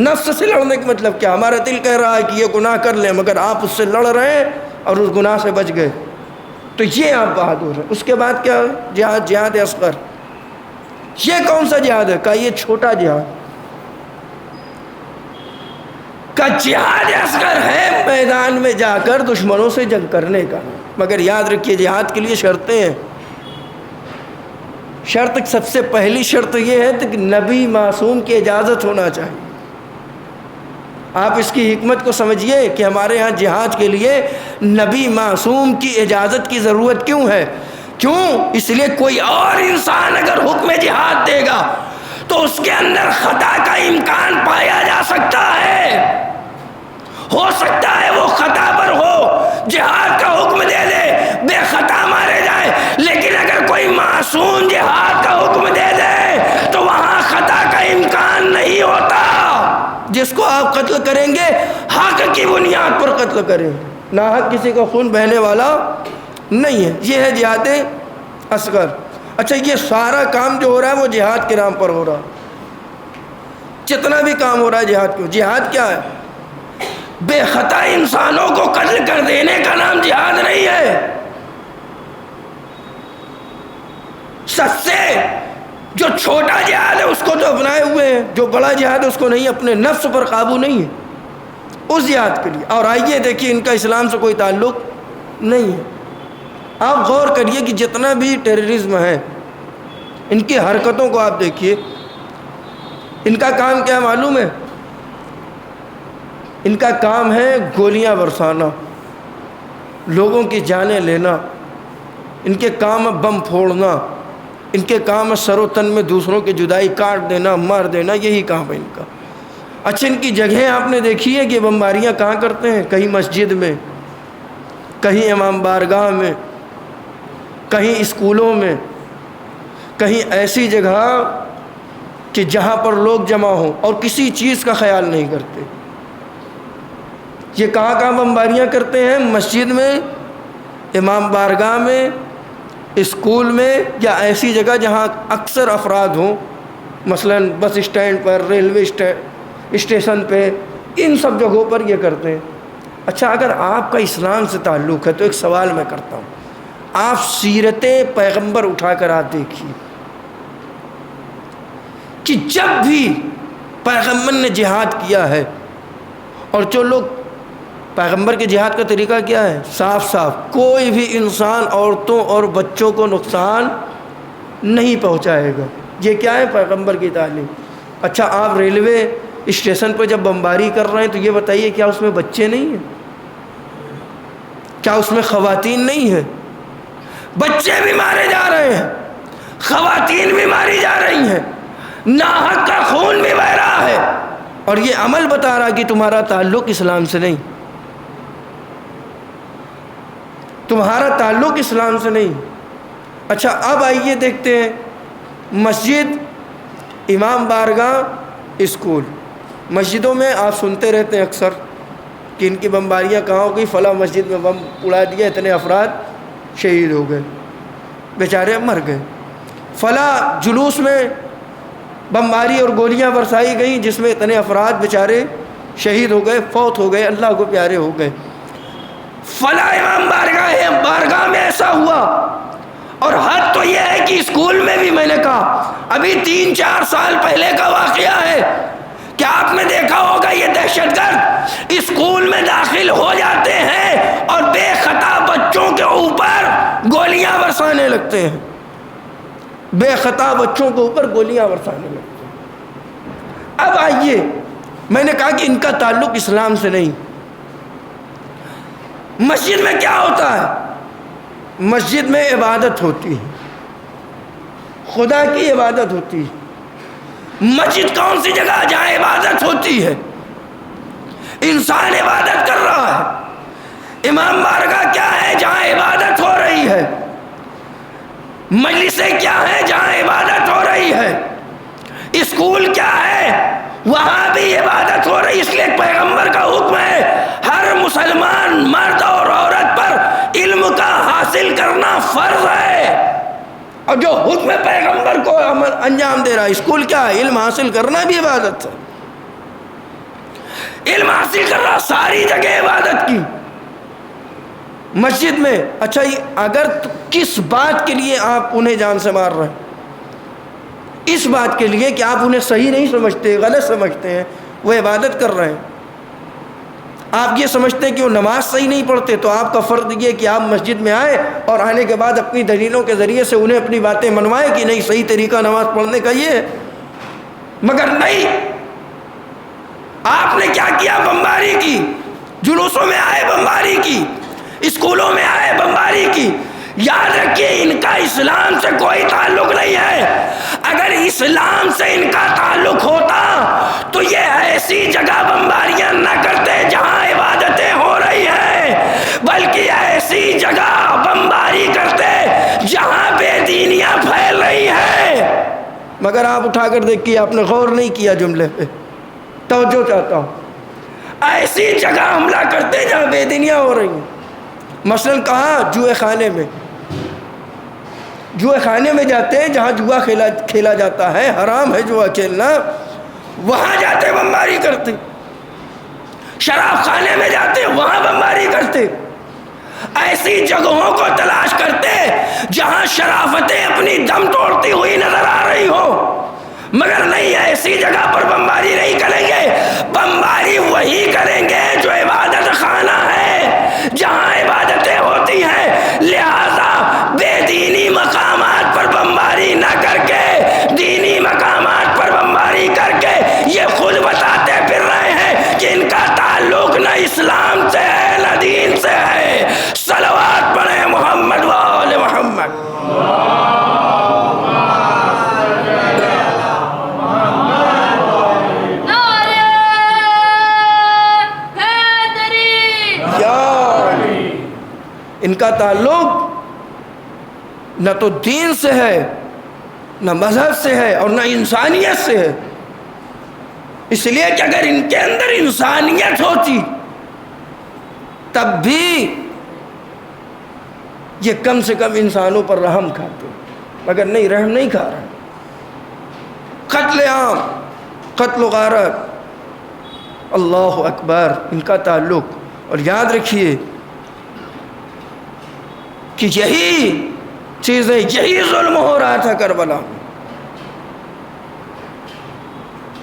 نفس سے لڑنے کا مطلب کیا؟ ہمارا دل کہہ رہا ہے کہ یہ گناہ کر لیں، مگر آپ اس سے لڑ رہے ہیں اور اس گناہ سے بچ گئے، تو یہ آپ بہادر ہیں۔ اس کے بعد کیا ہے؟ جہاد اصغر۔ یہ کون سا جہاد ہے؟ کہا یہ چھوٹا جہاد۔ کا جہاد اصغر ہے میدان میں جا کر دشمنوں سے جنگ کرنے کا، مگر یاد رکھیے جہاد کے لیے شرطیں ہیں۔ شرط، سب سے پہلی شرط یہ ہے کہ نبی معصوم کی اجازت ہونا چاہیے۔ آپ اس کی حکمت کو سمجھیے کہ ہمارے ہاں جہاد کے لیے نبی معصوم کی اجازت کی ضرورت کیوں ہے؟ کیوں؟ اس لیے کوئی اور انسان اگر حکم جہاد دے گا تو اس کے اندر خطا کا امکان پایا جا سکتا ہے۔ ہو سکتا ہے وہ خطا پر ہو، جہاد کا حکم دے دے، بے خطا مارے جائے، لیکن اگر کوئی معصوم جہاد کا حکم دے دے تو وہاں خطا کا امکان نہیں ہوتا۔ جس کو آپ قتل کریں گے حق کی بنیاد پر قتل کریں، ناحق کسی کا خون بہنے والا نہیں ہے۔ یہ ہے جہاد اصغر۔ اچھا، یہ سارا کام جو ہو رہا ہے وہ جہاد کے نام پر ہو رہا ہے، جتنا بھی کام ہو رہا ہے جہاد کیوں؟ جہاد کیا ہے؟ بے خطا انسانوں کو قتل کر دینے کا نام جہاد نہیں ہے۔ سب سے جو چھوٹا جہاد ہے اس کو تو اپنائے ہوئے ہیں، جو بڑا جہاد ہے اس کو نہیں، اپنے نفس پر قابو نہیں ہے اس جہاد کے لیے۔ اور آئیے دیکھیے، ان کا اسلام سے کوئی تعلق نہیں ہے۔ آپ غور کریے کہ جتنا بھی ٹیررزم ہے، ان کی حرکتوں کو آپ دیکھیے، ان کا کام کیا معلوم ہے؟ ان کا کام ہے گولیاں برسانا، لوگوں کی جانیں لینا، ان کے کام ہے بم پھوڑنا، ان کے کام ہے سر و تن میں دوسروں کی جدائی کاٹ دینا، مار دینا، یہی کام ہے ان کا۔ اچھا، ان کی جگہیں آپ نے دیکھی ہے کہ بمباریاں کہاں کرتے ہیں؟ کہیں مسجد میں، کہیں امام بارگاہ میں، کہیں اسکولوں میں، کہیں ایسی جگہ کہ جہاں پر لوگ جمع ہوں اور کسی چیز کا خیال نہیں کرتے۔ یہ کہاں بمباریاں کرتے ہیں؟ مسجد میں، امام بارگاہ میں، اسکول میں، یا ایسی جگہ جہاں اکثر افراد ہوں، مثلا بس اسٹینڈ پر، ریلوے اسٹیشن پہ، ان سب جگہوں پر یہ کرتے ہیں۔ اچھا، اگر آپ کا اسلام سے تعلق ہے تو ایک سوال میں کرتا ہوں، آپ سیرت پیغمبر اٹھا کر آپ دیکھیے کہ جب بھی پیغمبر نے جہاد کیا ہے، اور جو لوگ پیغمبر کے جہاد کا طریقہ کیا ہے؟ صاف صاف کوئی بھی انسان عورتوں اور بچوں کو نقصان نہیں پہنچائے گا۔ یہ کیا ہے؟ پیغمبر کی تعلیم۔ اچھا، آپ ریلوے اسٹیشن پہ جب بمباری کر رہے ہیں تو یہ بتائیے کیا اس میں بچے نہیں ہیں؟ کیا اس میں خواتین نہیں ہیں؟ بچے بھی مارے جا رہے ہیں، خواتین بھی ماری جا رہی ہیں، ناحق کا خون بھی بہہ رہا ہے، اور یہ عمل بتا رہا کہ تمہارا تعلق اسلام سے نہیں۔ تمہارا تعلق اسلام سے نہیں۔ اچھا اب آئیے دیکھتے ہیں مسجد، امام بارگاہ، اسکول۔ مسجدوں میں آپ سنتے رہتے ہیں اکثر کہ ان کی بمباریاں کہاں ہو گئی، فلاں مسجد میں بم اڑا دیا، اتنے افراد شہید ہو گئے، بیچارے مر گئے۔ فلاں جلوس میں بمباری اور گولیاں برسائی گئیں جس میں اتنے افراد بیچارے شہید ہو گئے، فوت ہو گئے، اللہ کو پیارے ہو گئے۔ فلاں امام بارگاہ میں ایسا ہوا۔ اور حد تو یہ ہے کہ اسکول میں بھی میں نے کہا ابھی 3-4 سال پہلے کا واقعہ ہے کہ آپ نے دیکھا ہوگا یہ دہشت گرد اسکول میں داخل ہو جاتے ہیں اور بے خطا بچوں کے اوپر گولیاں برسانے لگتے ہیں، بے خطا بچوں کے اوپر گولیاں برسانے لگتے ہیں۔ اب آئیے، میں نے کہا کہ ان کا تعلق اسلام سے نہیں۔ مسجد میں کیا ہوتا ہے؟ مسجد میں عبادت ہوتی ہے، خدا کی عبادت ہوتی ہے۔ مسجد کون سی جگہ جہاں عبادت ہوتی ہے؟ انسان عبادت کر رہا ہے۔ امام بارگاہ کیا ہے؟ جہاں عبادت ہو رہی ہے۔ مجلسیں کیا ہے؟ جہاں عبادت ہو رہی ہے۔ اسکول کیا ہے؟ وہاں بھی عبادت ہو رہی ہے۔ اس لیے پیغمبر کا حکم ہے ہر مسلمان مرد اور عورت پر علم کا حاصل کرنا فرض ہے، اور جو حکم پیغمبر کو انجام دے رہا ہے۔ اسکول کیا ہے؟ علم حاصل کرنا بھی عبادت ہے۔ علم حاصل کر رہا، ساری جگہ عبادت کی۔ مسجد میں اچھا اگر کس بات کے لیے آپ انہیں جان سے مار رہے ہیں؟ اس بات کے لیے کہ آپ انہیں صحیح نہیں سمجھتے، غلط سمجھتے ہیں، وہ عبادت کر رہے ہیں۔ آپ یہ سمجھتے ہیں کہ وہ نماز صحیح نہیں پڑھتے، تو آپ کا فرض یہ کہ آپ مسجد میں آئیں اور آنے کے بعد اپنی دلیلوں کے ذریعے سے انہیں اپنی باتیں منوائیں کہ نہیں صحیح طریقہ نماز پڑھنے کا یہ ہے۔ مگر نہیں، آپ نے کیا کیا؟ بمباری کی۔ جلوسوں میں آئے بمباری کی، اسکولوں میں آئے بمباری کی۔ یاد رکھیے ان کا اسلام سے کوئی تعلق نہیں ہے۔ اگر اسلام سے ان کا تعلق ہوتا تو یہ ایسی جگہ بمباریاں نہ کرتے جہاں عبادتیں ہو رہی ہیں، بلکہ ایسی جگہ بمباری کرتے جہاں بے دینیاں پھیل رہی ہیں۔ مگر آپ اٹھا کر دیکھیے، آپ نے غور نہیں کیا جملے پہ، توجہ چاہتا ہوں۔ ایسی جگہ حملہ کرتے جہاں بے دینیاں ہو رہی ہیں۔ مثلاً کہاں؟ جوئے خانے میں۔ جوئے خانے میں جاتے ہیں جہاں جوا کھیلا جاتا ہے، حرام ہے جوا کھیلنا، وہاں جاتے بمباری کرتے۔ شراب خانے میں جاتے وہاں بمباری کرتے۔ ایسی جگہوں کو تلاش کرتے جہاں شرافتیں اپنی دم توڑتی ہوئی نظر آ رہی ہو، مگر نہیں، ایسی جگہ پر بمباری نہیں کریں گے۔ بمباری وہی کریں گے جو عبادت خانہ ہے، جہاں عبادتیں ہوتی ہیں۔ لہذا بے دینی مقامات پر بمباری نہ کر کے، دینی مقامات پر بمباری کر کے یہ خود بتاتے پھر رہے ہیں کہ ان کا تعلق نہ اسلام سے ہے نہ دین سے ہے۔ صلوات پڑھیں محمد و آل محمد۔ ان کا تعلق نہ تو دین سے ہے، نہ مذہب سے ہے، اور نہ انسانیت سے ہے۔ اس لیے کہ اگر ان کے اندر انسانیت ہوتی تب بھی یہ کم سے کم انسانوں پر رحم کھاتے، مگر نہیں، رحم نہیں کھا رہا۔ قتل عام، قتل و غارت، اللہ اکبر، ان کا تعلق۔ اور یاد رکھیے کہ یہی چیزیں، یہی ظلم ہو رہا تھا کربلا۔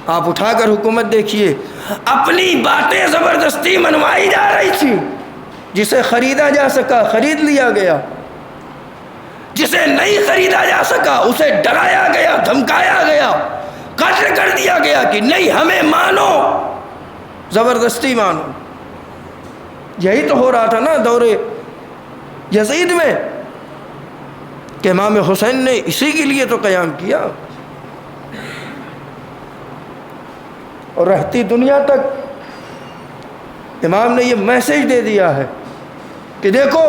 آپ اٹھا کر حکومت دیکھیے، اپنی باتیں زبردستی منوائی جا رہی تھی۔ جسے خریدا جا سکا خرید لیا گیا، جسے نہیں خریدا جا سکا اسے ڈرایا گیا، دھمکایا گیا، قتل کر دیا گیا کہ نہیں ہمیں مانو، زبردستی مانو۔ یہی تو ہو رہا تھا نا دور یزید میں، کہ امام حسین نے اسی کے لیے تو قیام کیا، اور رہتی دنیا تک امام نے یہ میسج دے دیا ہے کہ دیکھو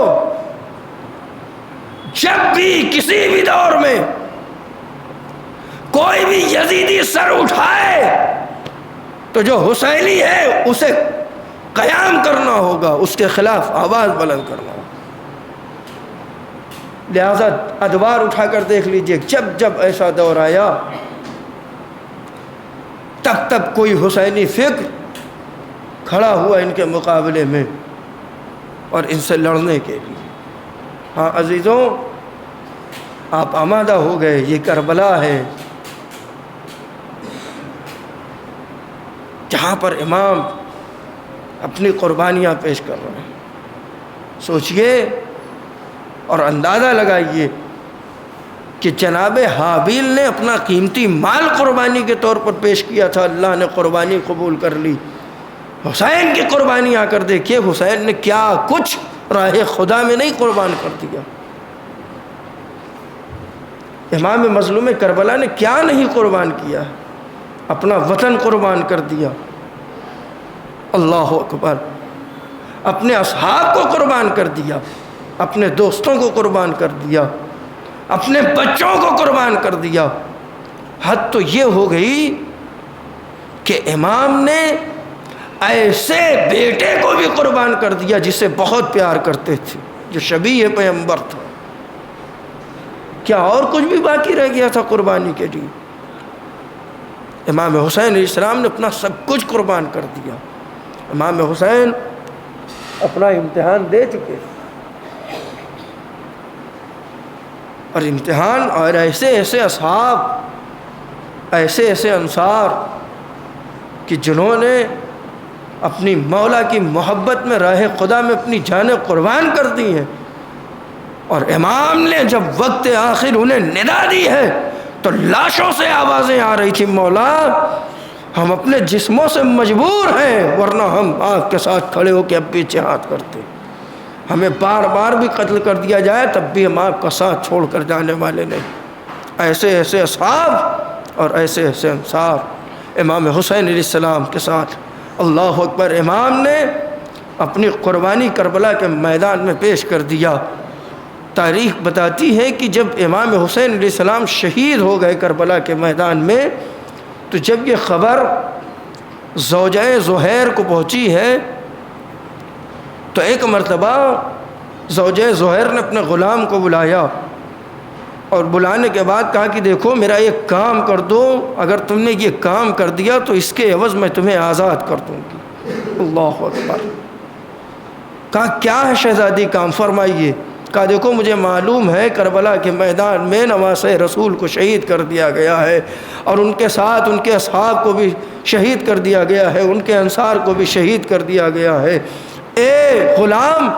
جب بھی کسی بھی دور میں کوئی بھی یزیدی سر اٹھائے تو جو حسینی ہے اسے قیام کرنا ہوگا، اس کے خلاف آواز بلند کرنا ہوگا۔ لہذا ادوار اٹھا کر دیکھ لیجئے، جب جب ایسا دور آیا تب تب کوئی حسینی فکر کھڑا ہوا ان کے مقابلے میں اور ان سے لڑنے کے لیے۔ ہاں عزیزوں، آپ آمادہ ہو گئے، یہ کربلا ہے جہاں پر امام اپنی قربانیاں پیش کر رہے ہیں۔ سوچئے اور اندازہ لگائیے کہ جناب حابیل نے اپنا قیمتی مال قربانی کے طور پر پیش کیا تھا، اللہ نے قربانی قبول کر لی۔ حسین کی قربانی آ کر دیکھیے حسین نے کیا کچھ راہ خدا میں نہیں قربان کر دیا۔ امام مظلوم کربلا نے کیا نہیں قربان کیا، اپنا وطن قربان کر دیا، اللہ اکبر، اپنے اصحاب کو قربان کر دیا، اپنے دوستوں کو قربان کر دیا، اپنے بچوں کو قربان کر دیا۔ حد تو یہ ہو گئی کہ امام نے ایسے بیٹے کو بھی قربان کر دیا جسے بہت پیار کرتے تھے، جو شبیہ پیغمبر تھا۔ کیا اور کچھ بھی باقی رہ گیا تھا قربانی کے لیے؟ امام حسین علیہ السلام نے اپنا سب کچھ قربان کر دیا۔ امام حسین اپنا امتحان دے چکے، اور امتحان اور ایسے ایسے اصحاب، ایسے ایسے انصار کہ جنہوں نے اپنی مولا کی محبت میں راہ خدا میں اپنی جانیں قربان کر دی ہیں، اور امام نے جب وقت آخر انہیں ندا دی ہے تو لاشوں سے آوازیں آ رہی تھی، مولا ہم اپنے جسموں سے مجبور ہیں، ورنہ ہم آپ کے ساتھ کھڑے ہو کے اب بھی جہاد کرتے، ہمیں بار بار بھی قتل کر دیا جائے تب بھی ہم آپ کا ساتھ چھوڑ کر جانے والے نہیں۔ ایسے ایسے اصحاب اور ایسے ایسے انصار امام حسین علیہ السلام کے ساتھ۔ اللہ اکبر، امام نے اپنی قربانی کربلا کے میدان میں پیش کر دیا۔ تاریخ بتاتی ہے کہ جب امام حسین علیہ السلام شہید ہو گئے کربلا کے میدان میں، تو جب یہ خبر زوجہ زہیر کو پہنچی ہے تو ایک مرتبہ زوجہ زہیر نے اپنے غلام کو بلایا، اور بلانے کے بعد کہا کہ دیکھو میرا ایک کام کر دو، اگر تم نے یہ کام کر دیا تو اس کے عوض میں تمہیں آزاد کر دوں گی۔ اللہ اکبر۔ کہا کیا ہے شہزادی کام، فرمائیے۔ کہا دیکھو مجھے معلوم ہے کربلا کے میدان میں نواسۂ رسول کو شہید کر دیا گیا ہے، اور ان کے ساتھ ان کے اصحاب کو بھی شہید کر دیا گیا ہے، ان کے انصار کو بھی شہید کر دیا گیا ہے۔ اے غلام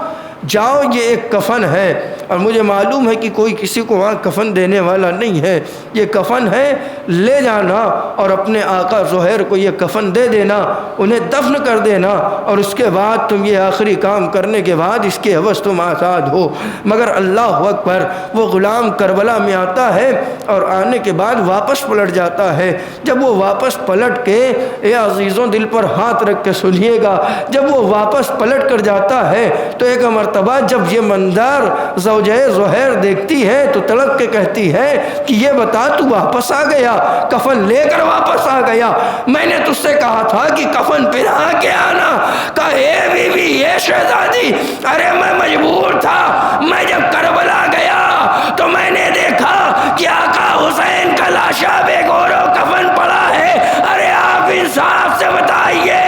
جاؤ، یہ ایک کفن ہے، اور مجھے معلوم ہے کہ کوئی کسی کو وہاں کفن دینے والا نہیں ہے، یہ کفن ہے، لے جانا اور اپنے آقا زہیر کو یہ کفن دے دینا، انہیں دفن کر دینا، اور اس کے بعد تم یہ آخری کام کرنے کے بعد اس کے عوض تم آزاد ہو۔ مگر اللہ اکبر، وہ غلام کربلا میں آتا ہے اور آنے کے بعد واپس پلٹ جاتا ہے۔ جب وہ واپس پلٹ کے، اے عزیزوں دل پر ہاتھ رکھ کے سنیے گا، جب وہ واپس پلٹ کر جاتا ہے تو ایک مرتبہ جب یہ منظر زوجہ زہیر دیکھتی ہے تو تڑپ کے کہتی ہے کہ یہ بتا تو واپس آ گیا، کفن لے کر واپس آ گیا، میں نے تجھ سے کہا تھا کہ کفن پہنا کے آنا۔ کہا اے بی بی، اے شہزادی، ارے میں مجبور تھا، میں جب کربلا گیا تو میں نے دیکھا کہ آقا حسین کا لاشا بے گور و کفن پڑا ہے۔ ارے آپ انصاف سے بتائیے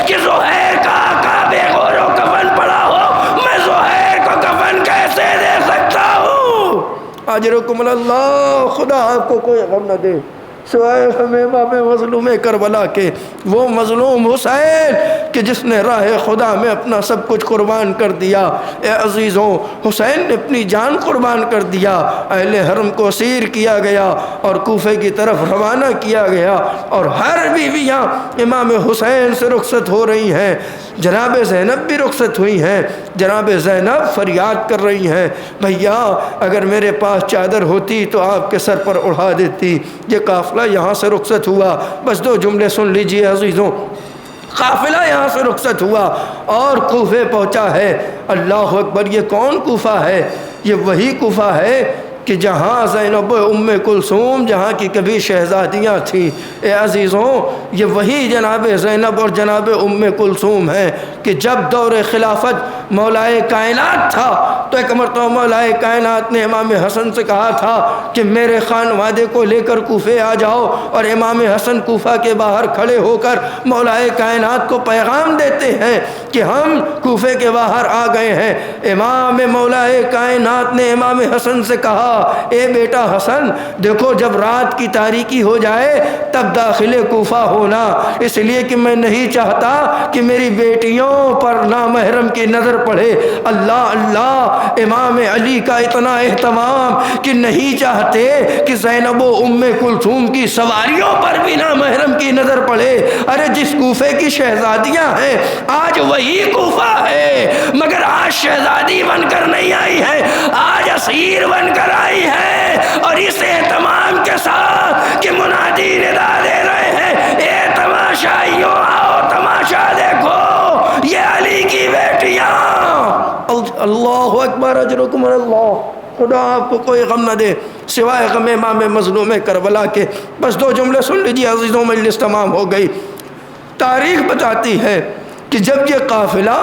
کہ زہیر کا آقا بے غور و کفن پڑا ہو، میں زہیر کو کفن کیسے دے سکتا ہوں؟ اجرکم اللہ، خدا آپ کو کوئی غم نہ دے سوائے ہمیں امام مظلوم کربلا کے، وہ مظلوم حسین کہ جس نے راہ خدا میں اپنا سب کچھ قربان کر دیا۔ اے عزیزوں، حسین نے اپنی جان قربان کر دیا، اہل حرم کو اسیر کیا گیا اور کوفے کی طرف روانہ کیا گیا، اور ہر بیویاں امام حسین سے رخصت ہو رہی ہیں۔ جناب زینب بھی رخصت ہوئی ہیں، جناب زینب فریاد کر رہی ہیں، بھیا اگر میرے پاس چادر ہوتی تو آپ کے سر پر اڑا دیتی۔ یہ قافلہ یہاں سے رخصت ہوا، بس دو جملے سن لیجئے عزیزوں۔ قافلہ یہاں سے رخصت ہوا اور کوفے پہنچا ہے۔ اللہ اکبر، یہ کون کوفہ ہے؟ یہ وہی کوفہ ہے کہ جہاں زینب ام کلثوم جہاں کی کبھی شہزادیاں تھیں۔ اے عزیزوں، یہ وہی جناب زینب اور جناب ام کلثوم ہیں کہ جب دور خلافت مولائے کائنات تھا تو ایک مرتبہ مولائے کائنات نے امام حسن سے کہا تھا کہ میرے خانوادے کو لے کر کوفے آ جاؤ، اور امام حسن کوفہ کے باہر کھڑے ہو کر مولائے کائنات کو پیغام دیتے ہیں کہ ہم کوفے کے باہر آ گئے ہیں۔ امام مولائے کائنات نے امام حسن سے کہا، اے بیٹا حسن، دیکھو جب رات کی تاریکی ہو جائے تب داخل کوفہ ہونا، اس لیے کہ میں نہیں چاہتا کہ میری بیٹیوں پر نامحرم کی نظر پڑے۔ اللہ اللہ، امام علی کا اتنا اہتمام کہ نہیں چاہتے کہ زینب و ام کلثوم کی سواریوں پر بھی نامحرم کی نظر پڑے۔ ارے جس کوفے کی شہزادیاں ہیں آج وہی کوفہ ہے، مگر آج شہزادی بن کر نہیں آئی ہے، آج اسیر بن کر آئی ہے، اور اس اہتمام کے ساتھ کہ منادی ندا دے رہے ہیں، اے تماشائیوں آؤ تماشا دیکھو، یہ علی کی بیٹیاں۔ اللہ اکبر، اجرکم اللہ، خدا آپ کو کوئی غم نہ دے سوائے غم امام مظلوم کربلا کے۔ بس دو جملے سن لیجیے عزیزوں، مجلس تمام ہو گئی۔ تاریخ بتاتی ہے کہ جب یہ قافلہ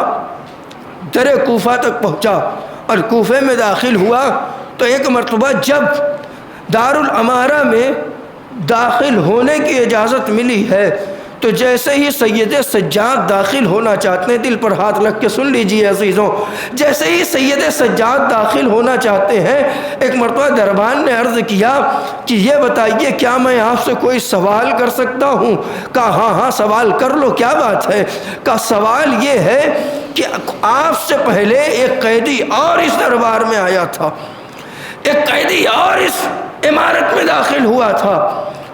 در کوفہ تک پہنچا اور کوفے میں داخل ہوا تو ایک مرتبہ جب دارالامارہ میں داخل ہونے کی اجازت ملی ہے تو جیسے ہی سید سجاد داخل ہونا چاہتے ہیں، دل پر ہاتھ رکھ کے سن لیجئے عزیزوں، جیسے ہی سید سجاد داخل ہونا چاہتے ہیں، ایک مرتبہ دربان نے عرض کیا کہ یہ بتائیے کیا میں آپ سے کوئی سوال کر سکتا ہوں؟ کہا ہاں ہاں سوال کر لو، کیا بات ہے؟ کہا سوال یہ ہے کہ آپ سے پہلے ایک قیدی اور اس دربار میں آیا تھا، ایک قیدی اور اس عمارت میں داخل ہوا تھا۔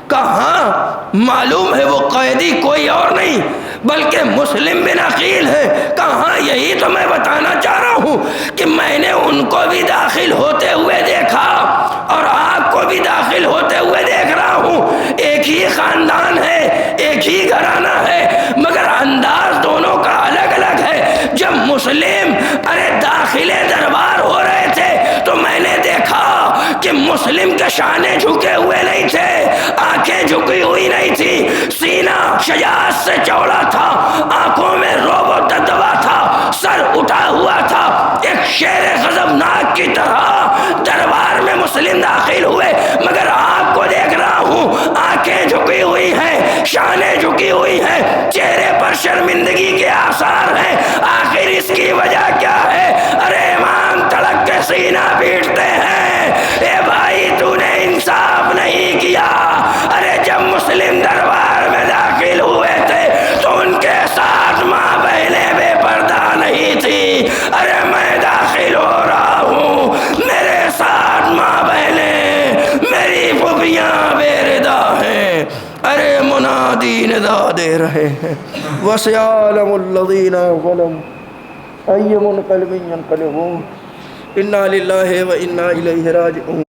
کہاں معلوم ہے وہ قیدی کوئی اور نہیں بلکہ مسلم بن عقیل ہے۔ کہاں یہی تو میں بتانا چاہ رہا ہوں کہ میں نے ان کو بھی داخل ہوتے ہوئے دیکھا اور آپ کو بھی داخل ہوتے ہوئے دیکھ رہا ہوں۔ ایک ہی خاندان ہے، ایک ہی گھرانہ ہے، مگر انداز دونوں کا الگ الگ ہے۔ جب مسلم داخلے دربار ہو رہے تھے تو میں نے دیکھا کہ مسلم کے شانے جھکے ہوئے نہیں تھے، آنکھیں جھکی ہوئی نہیں تھی، سینہ شجاعت سے چوڑا تھا، آنکھوں میں رعب و دبدبا تھا، سر اٹھا ہوا تھا، ایک شیر غضبناک کی طرح دربار میں مسلم داخل ہوئے، مگر آپ کو دیکھ رہا ہوں آنکھیں جھکی ہوئی ہیں، شانیں جھکی ہوئی ہیں، چہرے پر شرمندگی کے آثار ہیں۔ آخر اس کی وجہ کیا ہے؟ ارے امام تڑک کے سینہ پیٹتے ہیں، اے بھائی تو نے انصاف نہیں کیا۔ ارے جب مسلم دربار میں داخل ہوئے تھے تو ان کے ساتھ ماں بہنیں بے پردہ نہیں تھی۔ ارے میں داخل ہو رہا ہوں، میرے ساتھ ماں بہنیں، میری پھوپھیاں بے ردا ہیں۔ ارے منادی ندا دے رہے ہیں، وَسَيَعْلَمُ الَّذِينَ ظَلَمُوا أَيُّ مُنقَلِبٍ يَنقَلِبُونَ، إِنَّا لِلَّهِ وَإِنَّا إِلَيْهِ رَاجِعُونَ۔